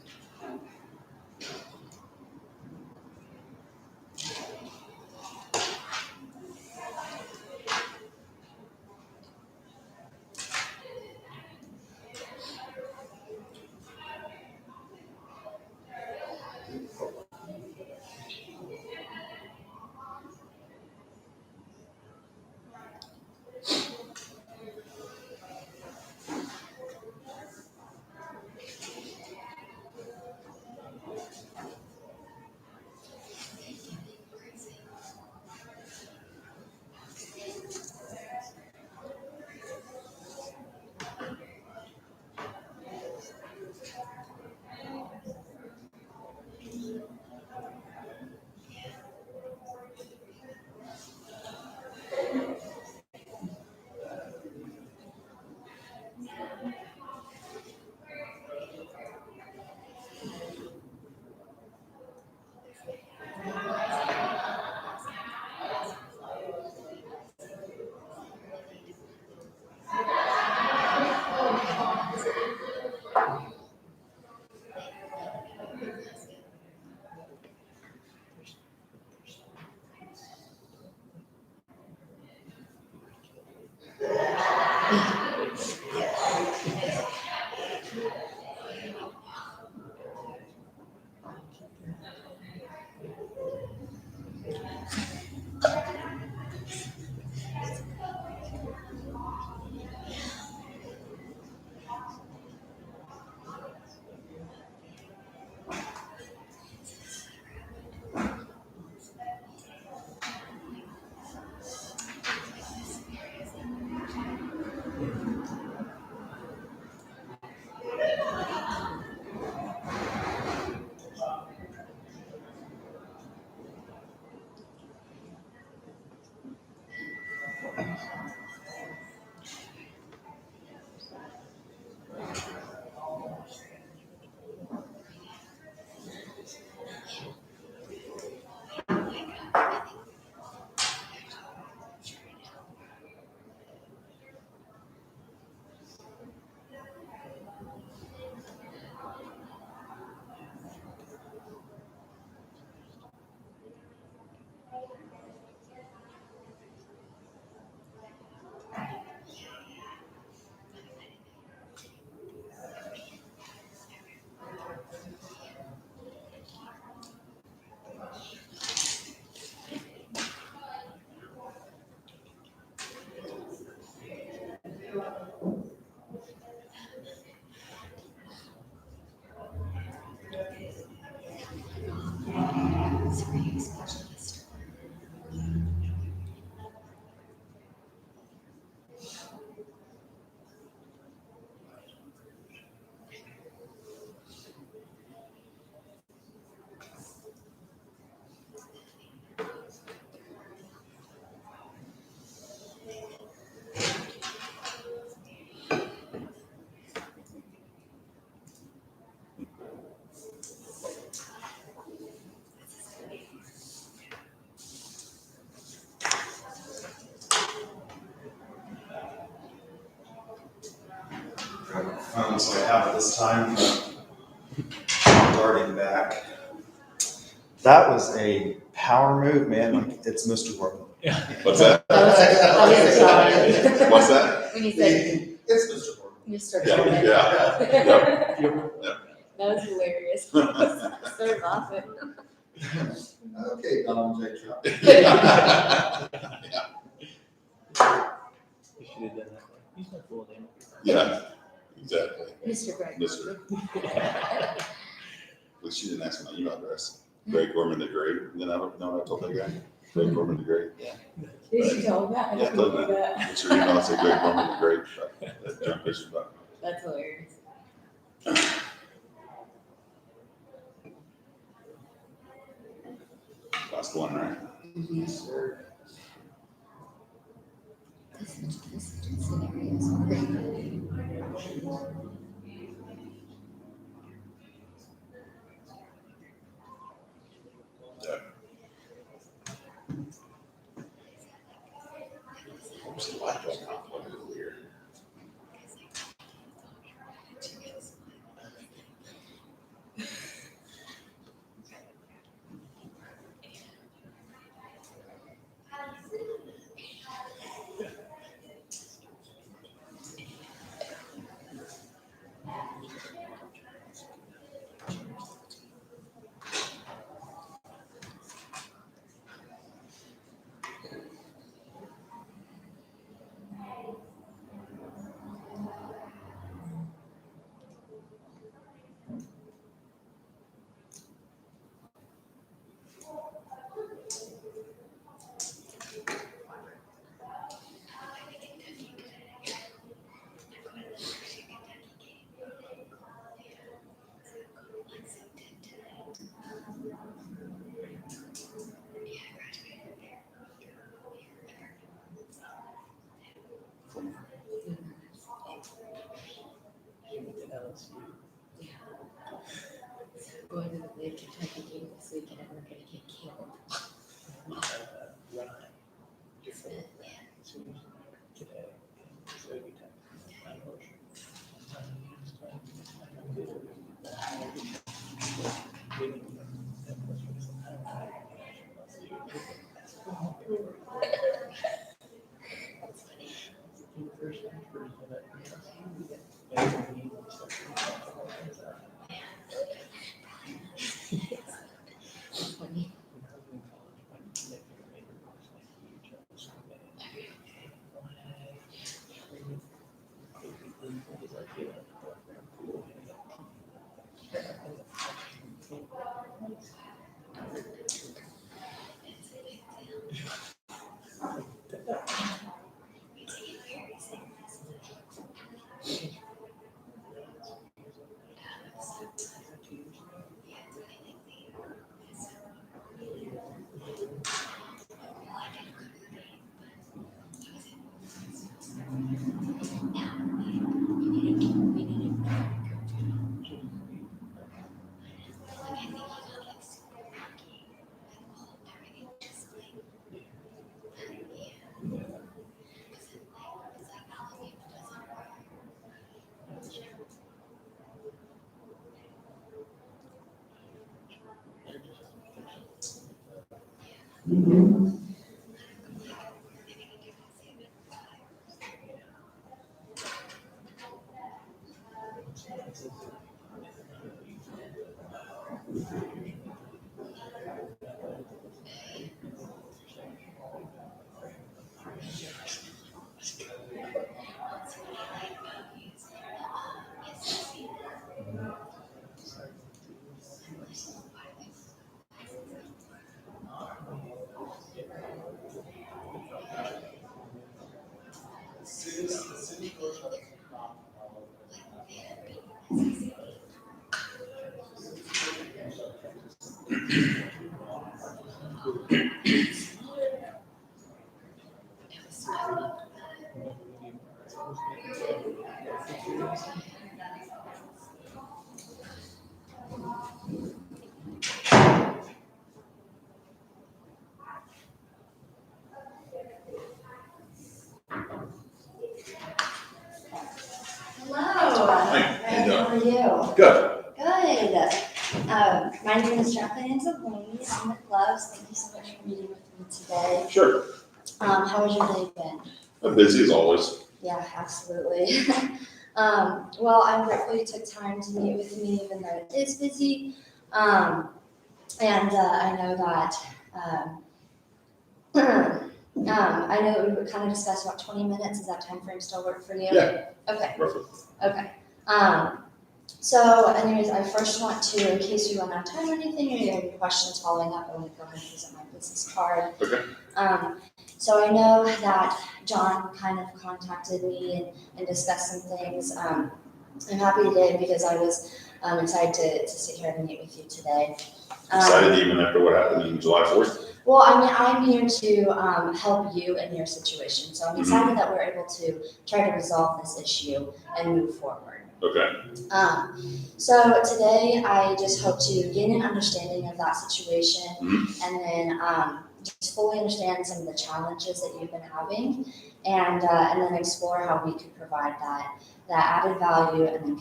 items I have at this time. Darting back. That was a power move, man. Like, it's Mr. Gorman. What's that? That was What's that? when you said It's Mr. Gorman. Mr. Yeah, Gorman. yeah. That was hilarious. I started laughing. Okay, Donald J. Trump. We should have done that. Use my full name. Yeah, exactly. Mr. Greg. Mr. At least she didn't ask my email address. Greg Gorman the Great. Then I don't know. I told that guy. Greg Gorman the Great. Did you tell him that? I Yeah, didn't told know him that. What's your email? I said Greg Gorman the Great. That junk fishing button. That's hilarious. Last one, right? This scenario is great. What was the light going off? What was weird? Going to the Lake Kentucky game this weekend and we're gonna get killed. It's funny. Hello. you? Good. Good. My name is Jacqueline Zabloni. I'm with Loves. Thank you so much for meeting with me today. Sure. How has your day been? I'm busy as always. Yeah, absolutely. Well, I'm grateful you took time to meet with me, even though it is busy. And I know that, I know we kind of discussed about 20 minutes. Does that time frame still work for you? Yeah. Okay. Roughly. Okay. So anyways, I first want to, in case you run out of time or anything, or you have any questions following up, I want to go ahead and present my business card. Okay. So I know that John kind of contacted me and discussed some things. I'm happy today because I was excited to sit here and meet with you today. Excited even after what happened in July 4th? Well, I mean, I'm here to help you in your situation. So I'm excited that we're able to try to resolve this issue and move forward. Okay. So today I just hope to gain an understanding of that situation and then just fully understand some of the challenges that you've been having and then explore how we could provide that added value and then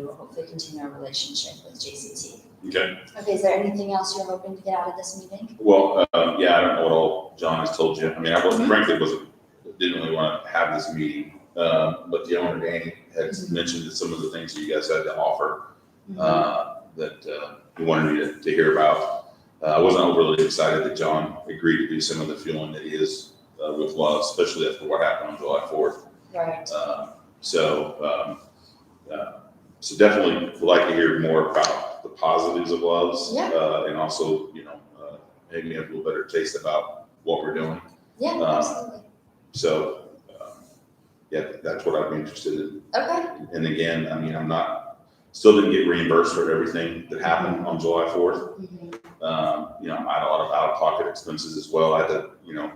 hopefully continue our relationship with JCT. Okay. Okay, is there anything else you're hoping to get out of this meeting? Well, yeah, I don't know what all John has told you. I mean, frankly didn't really want to have this meeting. But the owner, Danny, had mentioned that some of the things that you guys had to offer that he wanted me to hear about. I wasn't overly excited that John agreed to do some of the fueling that he is with Love, especially after what happened on July 4th. Right. So definitely would like to hear more about the positives of Love's. Yeah. And also, maybe me have a little better taste about what we're doing. Yeah, absolutely. So, yeah, that's what I'd be interested in. Okay. And again, I mean, still didn't get reimbursed for everything that happened on July 4th. I had a lot of out-of-pocket expenses as well. I had to,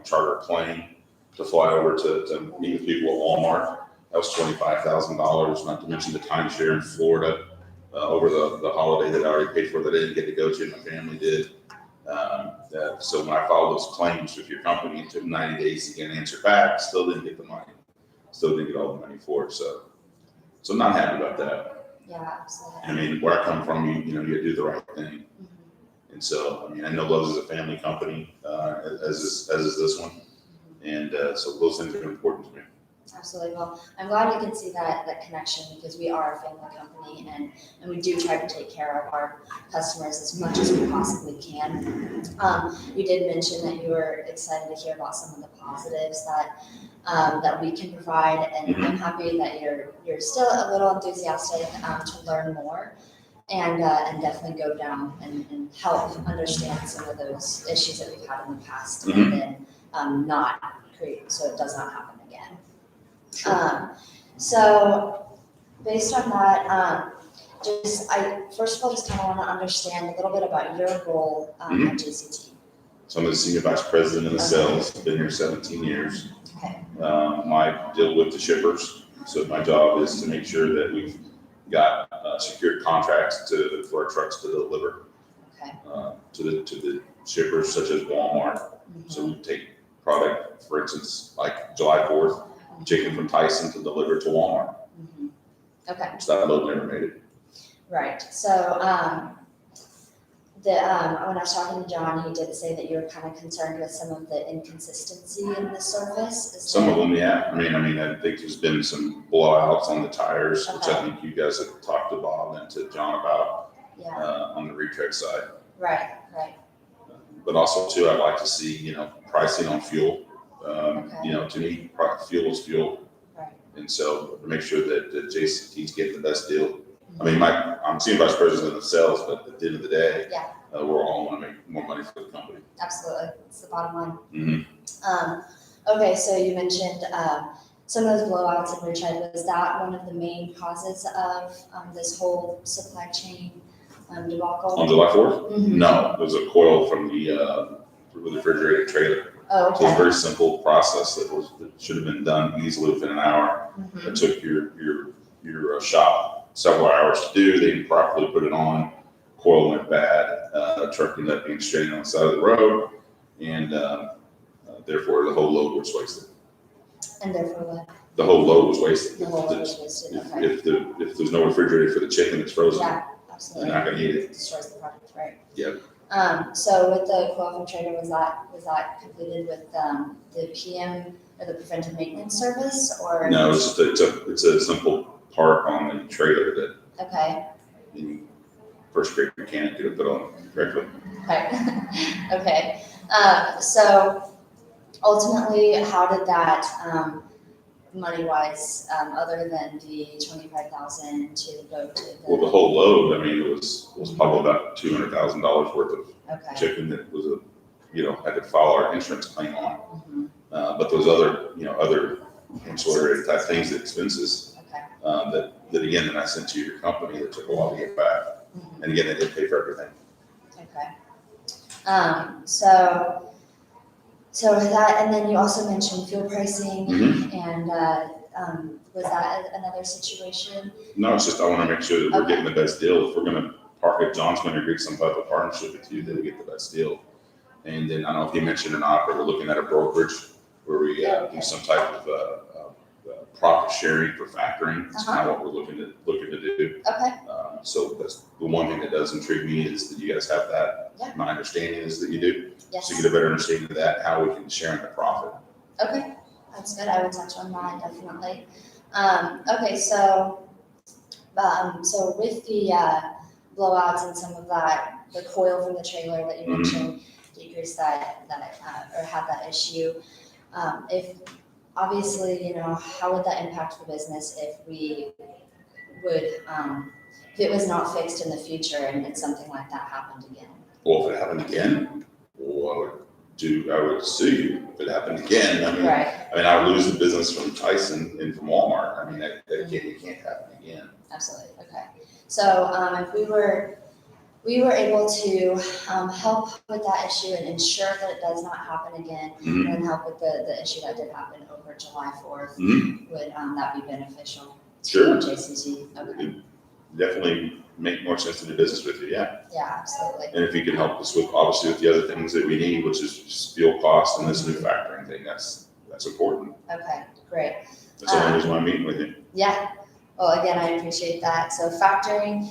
charter a plane to fly over to meet with people at Walmart. That was $25,000, not to mention the timeshare in Florida over the holiday that I already paid for that I didn't get to go to, my family did. So when I filed those claims with your company, it took 90 days to get an answer back, still didn't get the money. Still didn't get all the money for it, so I'm not happy about that. Yeah, absolutely. I mean, where I come from, you do the right thing. And so, I mean, I know Lowe's is a family company, as is this one. And so those things are important to me. Absolutely. Well, I'm glad you can see that connection because we are a family company and we do try to take care of our customers as much as we possibly can. You did mention that you were excited to hear about some of the positives that we can provide, and I'm happy that you're still a little enthusiastic to learn more and definitely go down and help understand some of those issues that we've had in the past and then not create so it does not happen again. So based on that, I first of all just kind of want to understand a little bit about your role at JCT. So I'm the senior vice president of the sales, been here 17 years. Okay. I deal with the shippers. So my job is to make sure that we've got secured contracts for our trucks to deliver to the shippers such as Walmart. So we take product, for instance, like July 4th, chicken from Tyson to deliver to Walmart. Okay. So that load never made it. Right. So when I was talking to John, he did say that you were kind of concerned with some of the inconsistency in the service. Some of them, yeah. I mean, I think there's been some blowouts on the tires, which I think you guys have talked to Bob and to John about on the Retrex side. Right. But also too, I'd like to see, pricing on fuel. To me, fuel is fuel. Right. And so to make sure that JCT's getting the best deal. I mean, I'm senior vice president of sales, but at the end of the day, we're all want to make more money for the company. Absolutely. It's the bottom line. Okay, so you mentioned some of those blowouts in Richard. Was that one of the main causes of this whole supply chain debacle? On July 4th? No, it was a coil from the refrigerated trailer. Oh, okay. So it's a very simple process that should have been done easily within an hour. It took your shop several hours to do. They didn't properly put it on. Coil went bad. Truck ended up being stranded on the side of the road, and therefore the whole load was wasted. And therefore what? The whole load was wasted. The whole load was wasted, okay. If there's no refrigerator for the chicken, it's frozen. Yeah, They're absolutely. not gonna eat it. It destroys the product, right? Yep. So with the co-filtrator, was that completed with, the PM or the preventive maintenance service or? No, it's a simple part on the trailer that Okay, the first grade mechanic could have put on correctly. right, okay. So ultimately, how did that, money-wise, other than the 25,000 to go to Well, the the, whole load, I mean, it was probably about $200,000 worth of okay. chicken that was had to file our insurance claim on. Mhm, But those other ancillary type things, the expenses, okay. that again, that I sent to your company that took a while to get back. Mhm. And again, they did pay for everything. Okay. So that, and then you also mentioned fuel pricing Mhm. and, was that another situation? No, it's just, I want to make sure that we're Okay. getting the best deal. If we're going to if John's going to agree to some type of partnership with you, then we get the best deal. And then I don't know if you mentioned or not, but we're looking at a brokerage where we do some type of profit sharing for factoring. That's kind of what we're looking to do. Okay, So that's the one thing that does intrigue me is that you guys have that. Yeah. My understanding is that you do. yes. So you get a better understanding of that, how we can share in the profit. Okay, that's good. I would touch on that definitely. Okay, so with the blowouts and some of that, the coil from the trailer that you Mhm. mentioned, decreased that or had that issue. If obviously, how would that impact the business if we would, if it was not fixed in the future and something like that happened again? Well, if it happened again, well, I would sue you if it happened again. Right, I would lose the business from Tyson and from Walmart. I mean, it can't happen again. absolutely. Okay. So if we were able to help with that issue and ensure that it does not happen again, Mhm. and then help with the issue that did happen over July 4th, Mhm. would that be beneficial to Sure. JCT? Okay. Definitely make more sense to do business with you, yeah. Yeah, absolutely. And if you can help us with, obviously, with the other things that we need, which is just fuel cost and this new factoring thing, that's important. Okay, great. That's the only reason why I'm meeting with you. Yeah. Well, again, I appreciate that. So factoring,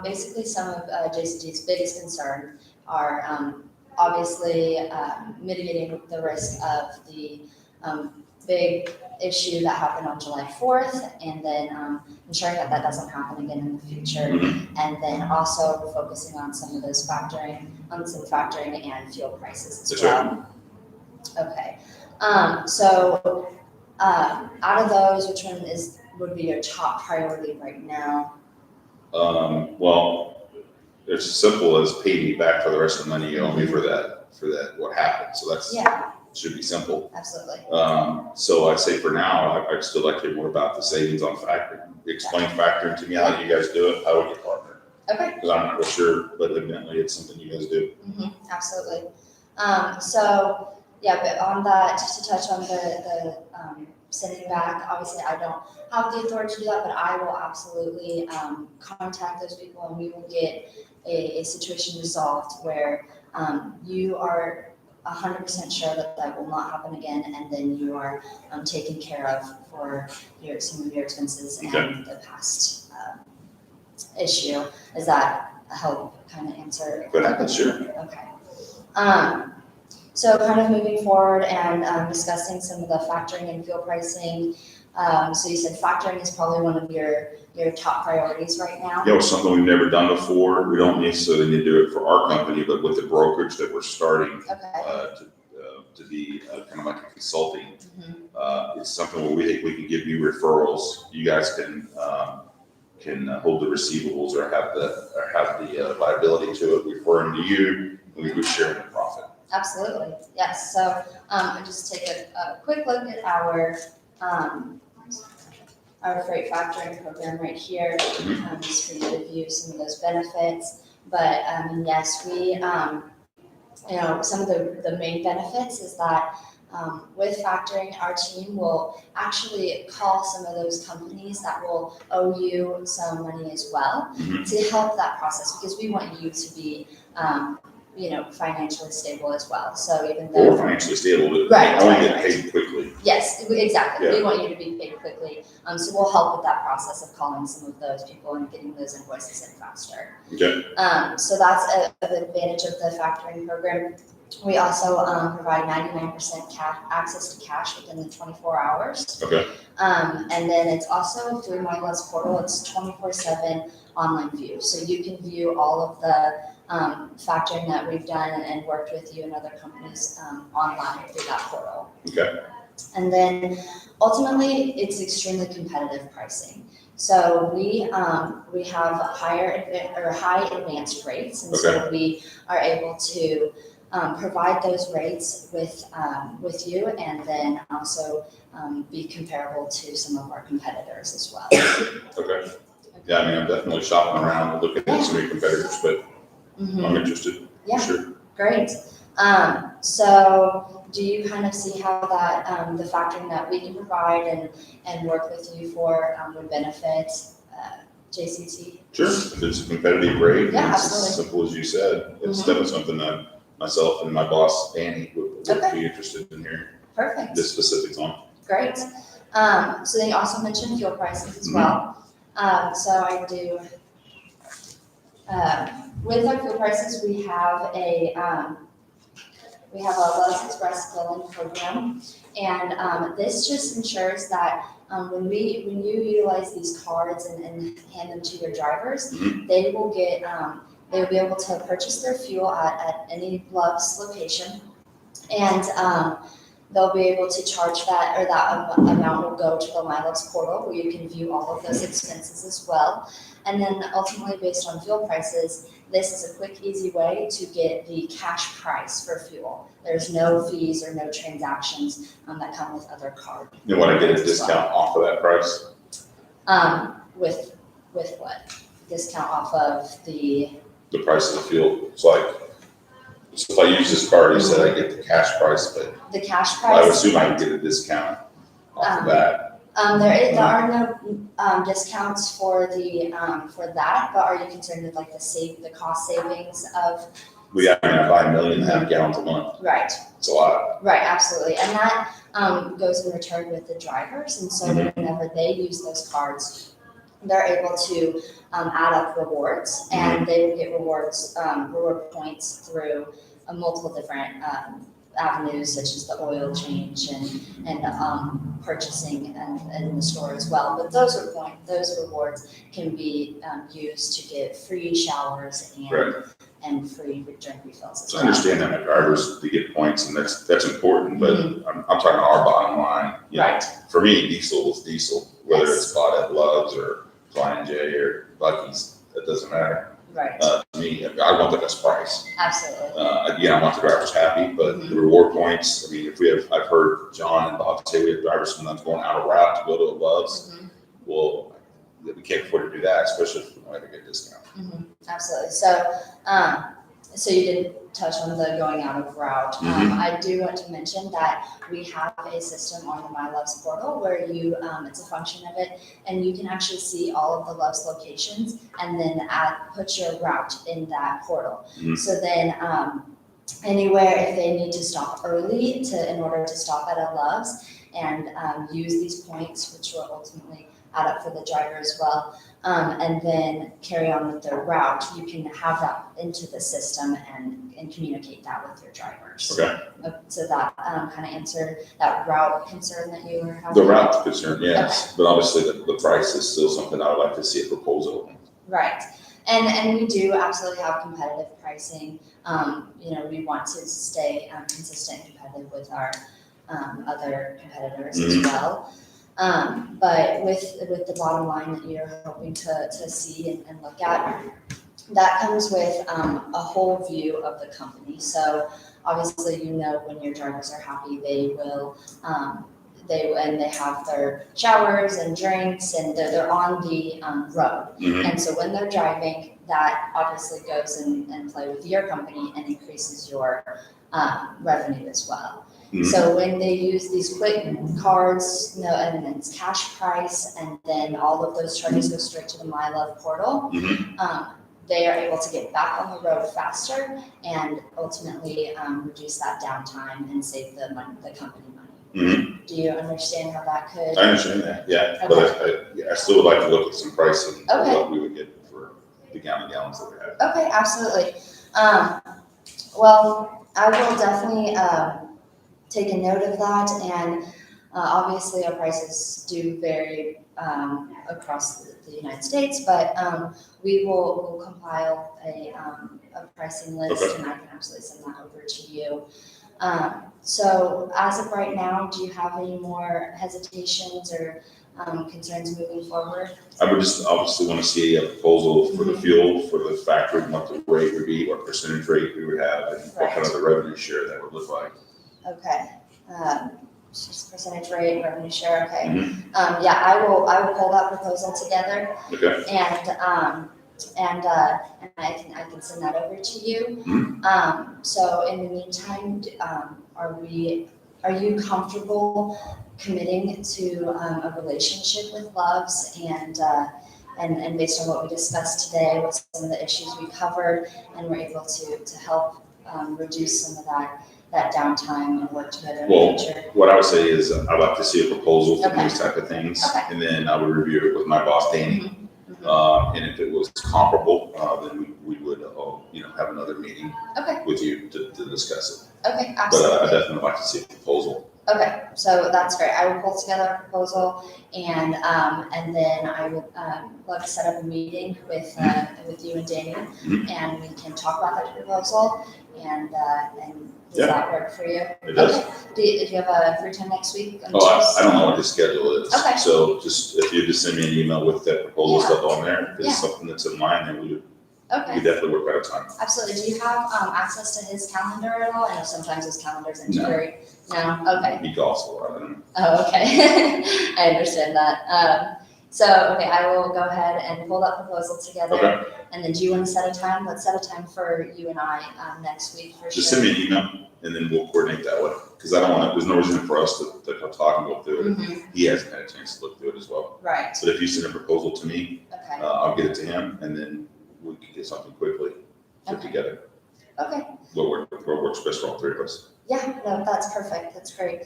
basically some of JCT's biggest concern are obviously mitigating the risk of the big issue that happened on July 4th, and then ensuring that that doesn't happen again in the future, Mhm. and then also focusing on some of those factoring and fuel prices as That's well. Okay. Out of those, which one would be your top priority right now? Well, it's as simple as pay me back for the rest of the money you owe me for that, what happened. So that's, Yeah, should be simple. absolutely. So I'd say for now, I'd still like to hear more about the savings on factoring. Explain factoring to me, how you guys do it, how we get partnered. Okay. Because I'm not real sure, but evidently it's something you guys do. Absolutely. But on that, just to touch on the sending back, obviously I don't have the authority to do that, but I will absolutely contact those people and we will get a situation resolved where you are 100% sure that that will not happen again, and then you are taken care of for some of your expenses Okay. and the past issue. Does that help kind of answer? But happens, sure. Okay. So kind of moving forward and discussing some of the factoring and fuel pricing. So you said factoring is probably one of your top priorities right now? Yeah, it was something we've never done before. We don't necessarily need to do it for our company, but with the brokerage that we're starting Okay. to be kind of like a consulting, Mhm. it's something where we think we can give you referrals. You guys can hold the receivables or have the liability to it. We refer them to you, and we would share in the profit. Absolutely, yes. So I just take a quick look at our freight factoring program right here, just for you to view some of those benefits. But yes, we, some of the main benefits is that with factoring, our team will actually call some of those companies that will owe you some money as well Mhm. to help that process, because we want you to be financially stable as well. So even Or though, financially stable, but Right, I want to right, get paid quickly. yes, exactly, we Yeah. want you to be paid quickly. So we'll help with that process of calling some of those people and getting those invoices in faster. Okay. So that's an advantage of the factoring program. We also provide 99% access to cash within the 24 hours. Okay. And then it's also through My Love's portal, it's 24/7 online view. So you can view all of the factoring that we've done and worked with you and other companies online through that portal. Okay. And then ultimately, it's extremely competitive pricing. So we have high advanced rates, and so we are able to provide those rates with you, and then also be comparable to some of our competitors as well. Okay. Yeah, I mean, I'm definitely shopping around and looking at some of your competitors, but I'm interested. Yeah. Sure. Great. So do you kind of see how that the factoring that we can provide and work with you for would benefit JCT? Sure. If it's a competitive rate, Yeah, it's absolutely. as simple as you said. It's definitely something that myself and my boss, Danny, would be interested in hearing Perfect. the specifics on. Great. So then you also mentioned fuel prices as well. So I do, with our fuel prices, we have a Love's Express billing program. And this just ensures that when you utilize these cards and hand them to your drivers, they will be able to purchase their fuel at any Love's location. And they'll be able to charge that, or that amount will go to the My Love's portal where you can view all of those expenses as well. And then ultimately, based on fuel prices, this is a quick, easy way to get the cash price for fuel. There's no fees or no transactions that come with other cards. You want to get a discount off of that price? With what? Discount off of the price of the fuel. It's like, so if I use this card, you said I get the cash price, but cash I would price. assume I would get a discount off of that. There are no discounts for that, but are you concerned with like the cost savings of? I buy 1.5 million gallons a month. Right. It's a lot. Right, absolutely, and that goes in return with the drivers, and so whenever they use those cards, they're able to add up rewards, and they will get reward points through multiple different avenues, such as the oil change and purchasing in the store as well. But those rewards can be used to get free showers and free drink refills as So well. I understand that my drivers, they get points, and that's important, but I'm talking about our bottom line. You know, for me, diesel is diesel, whether it's bought at Love's or Flying J or Lucky's, that doesn't matter. Right. To me, I want the best price. Absolutely. Again, I want the drivers happy, but the reward points, I mean, I've heard John and Bob say we have drivers sometimes going out of route to go to a Love's. Well, we can't afford to do that, especially if we don't have a good discount. Absolutely. So you did touch on the going out of route. I do want to mention that we have a system on the My Love's portal where it's a function of it, and you can actually see all of the Love's locations and then put your route in that portal. So then anywhere, if they need to stop early in order to stop at a Love's and use these points, which will ultimately add up for the driver as well, and then carry on with their route, you can have that into the system and communicate that with your drivers. Okay. So that kind of answered that route concern that you were having? The route concern, yes, but obviously the price is still something I would like to see a proposal on. Right. And we do absolutely have competitive pricing. We want to stay consistent and competitive with our other competitors as well. But with the bottom line that you're hoping to see and look at, that comes with a whole view of the company. So obviously, when your drivers are happy, they will they have their showers and drinks, and they're on the road. And so when they're driving, that obviously goes and play with your company and increases your revenue as well. So when they use these quick cards, and it's cash price, and then all of those charges go straight to the My Love portal. they are able to get back on the road faster and ultimately reduce that downtime and save the company money. Mhm. Do you understand how that could? I understand that, yeah, but I still would like to look at some pricing of Okay. what we would get for the gallons that we have. Okay, absolutely. Well, I will definitely take a note of that, and obviously our prices do vary across the United States, but we will compile a pricing list, Okay. and I can absolutely send that over to you. So as of right now, do you have any more hesitations or concerns moving forward? I would just obviously want to see a proposal for the fuel, for the factory, and what the rate would be, what percentage rate we would have, and what kind of the revenue share that would look like. Okay, just percentage rate, revenue share, okay. Mhm. Yeah, I will pull that proposal together Okay, and I can send that over to you. Mhm. So in the meantime, are you comfortable committing to a relationship with Loves and based on what we discussed today, with some of the issues we covered, and we're able to help reduce some of that downtime and work together in Well, the future? what I would say is I'd like to see a proposal for Okay. these type of things, Okay. and then I would review it with my boss, Danny. And if it was comparable, then we would, have another meeting Okay, with you to discuss it. okay, But absolutely. I definitely like to see a proposal. Okay, so that's great. I will pull together a proposal and then I would love to set up a meeting with you and Danny, and we can talk about that proposal and does Yeah. that work for you? It does. Okay. Do you have a free time next week? Oh, I don't know what his schedule is. Okay. So if you just send me an email with that proposal Yeah. stuff on there, if Yeah. it's something that's in mind, then we Okay, definitely work out a time. absolutely. Do you have access to his calendar at all? I know sometimes his calendar's No. integrate. No? Okay. He calls a lot, I don't know. Oh, okay. I understand that. So, okay, I will go ahead and pull that proposal together. Okay. And then do you want to set a time? Let's set a time for you and I next week for Just sure. send me an email and then we'll coordinate that way. Because I don't want to, there's no reason for us to talk and go through it. Mhm. He hasn't had a chance to look through it as well. Right, But if you send a proposal to me, okay, I'll get it to him and then we can get something quickly put Okay. together. okay. What works best for all three of us. Yeah, no, that's perfect. That's great.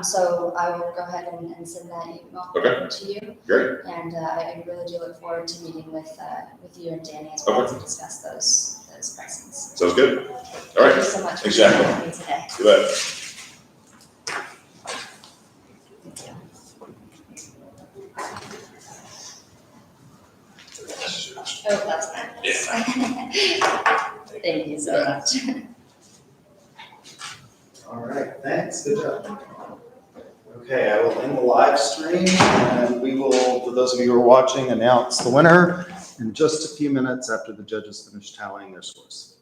So I will go ahead and send that email Okay. to you. Great. And I really do look forward to meeting with you and Danny as well Okay. to discuss those pricings. Sounds good. All Thank right. you so much for Thanks, Jackie. joining me today. You bet. Oh, that's nice. Thank you so much. All right, thanks, good job. Okay, I will end the live stream, and we will, for those of you who are watching, announce the winner in just a few minutes after the judges finish tallying their scores.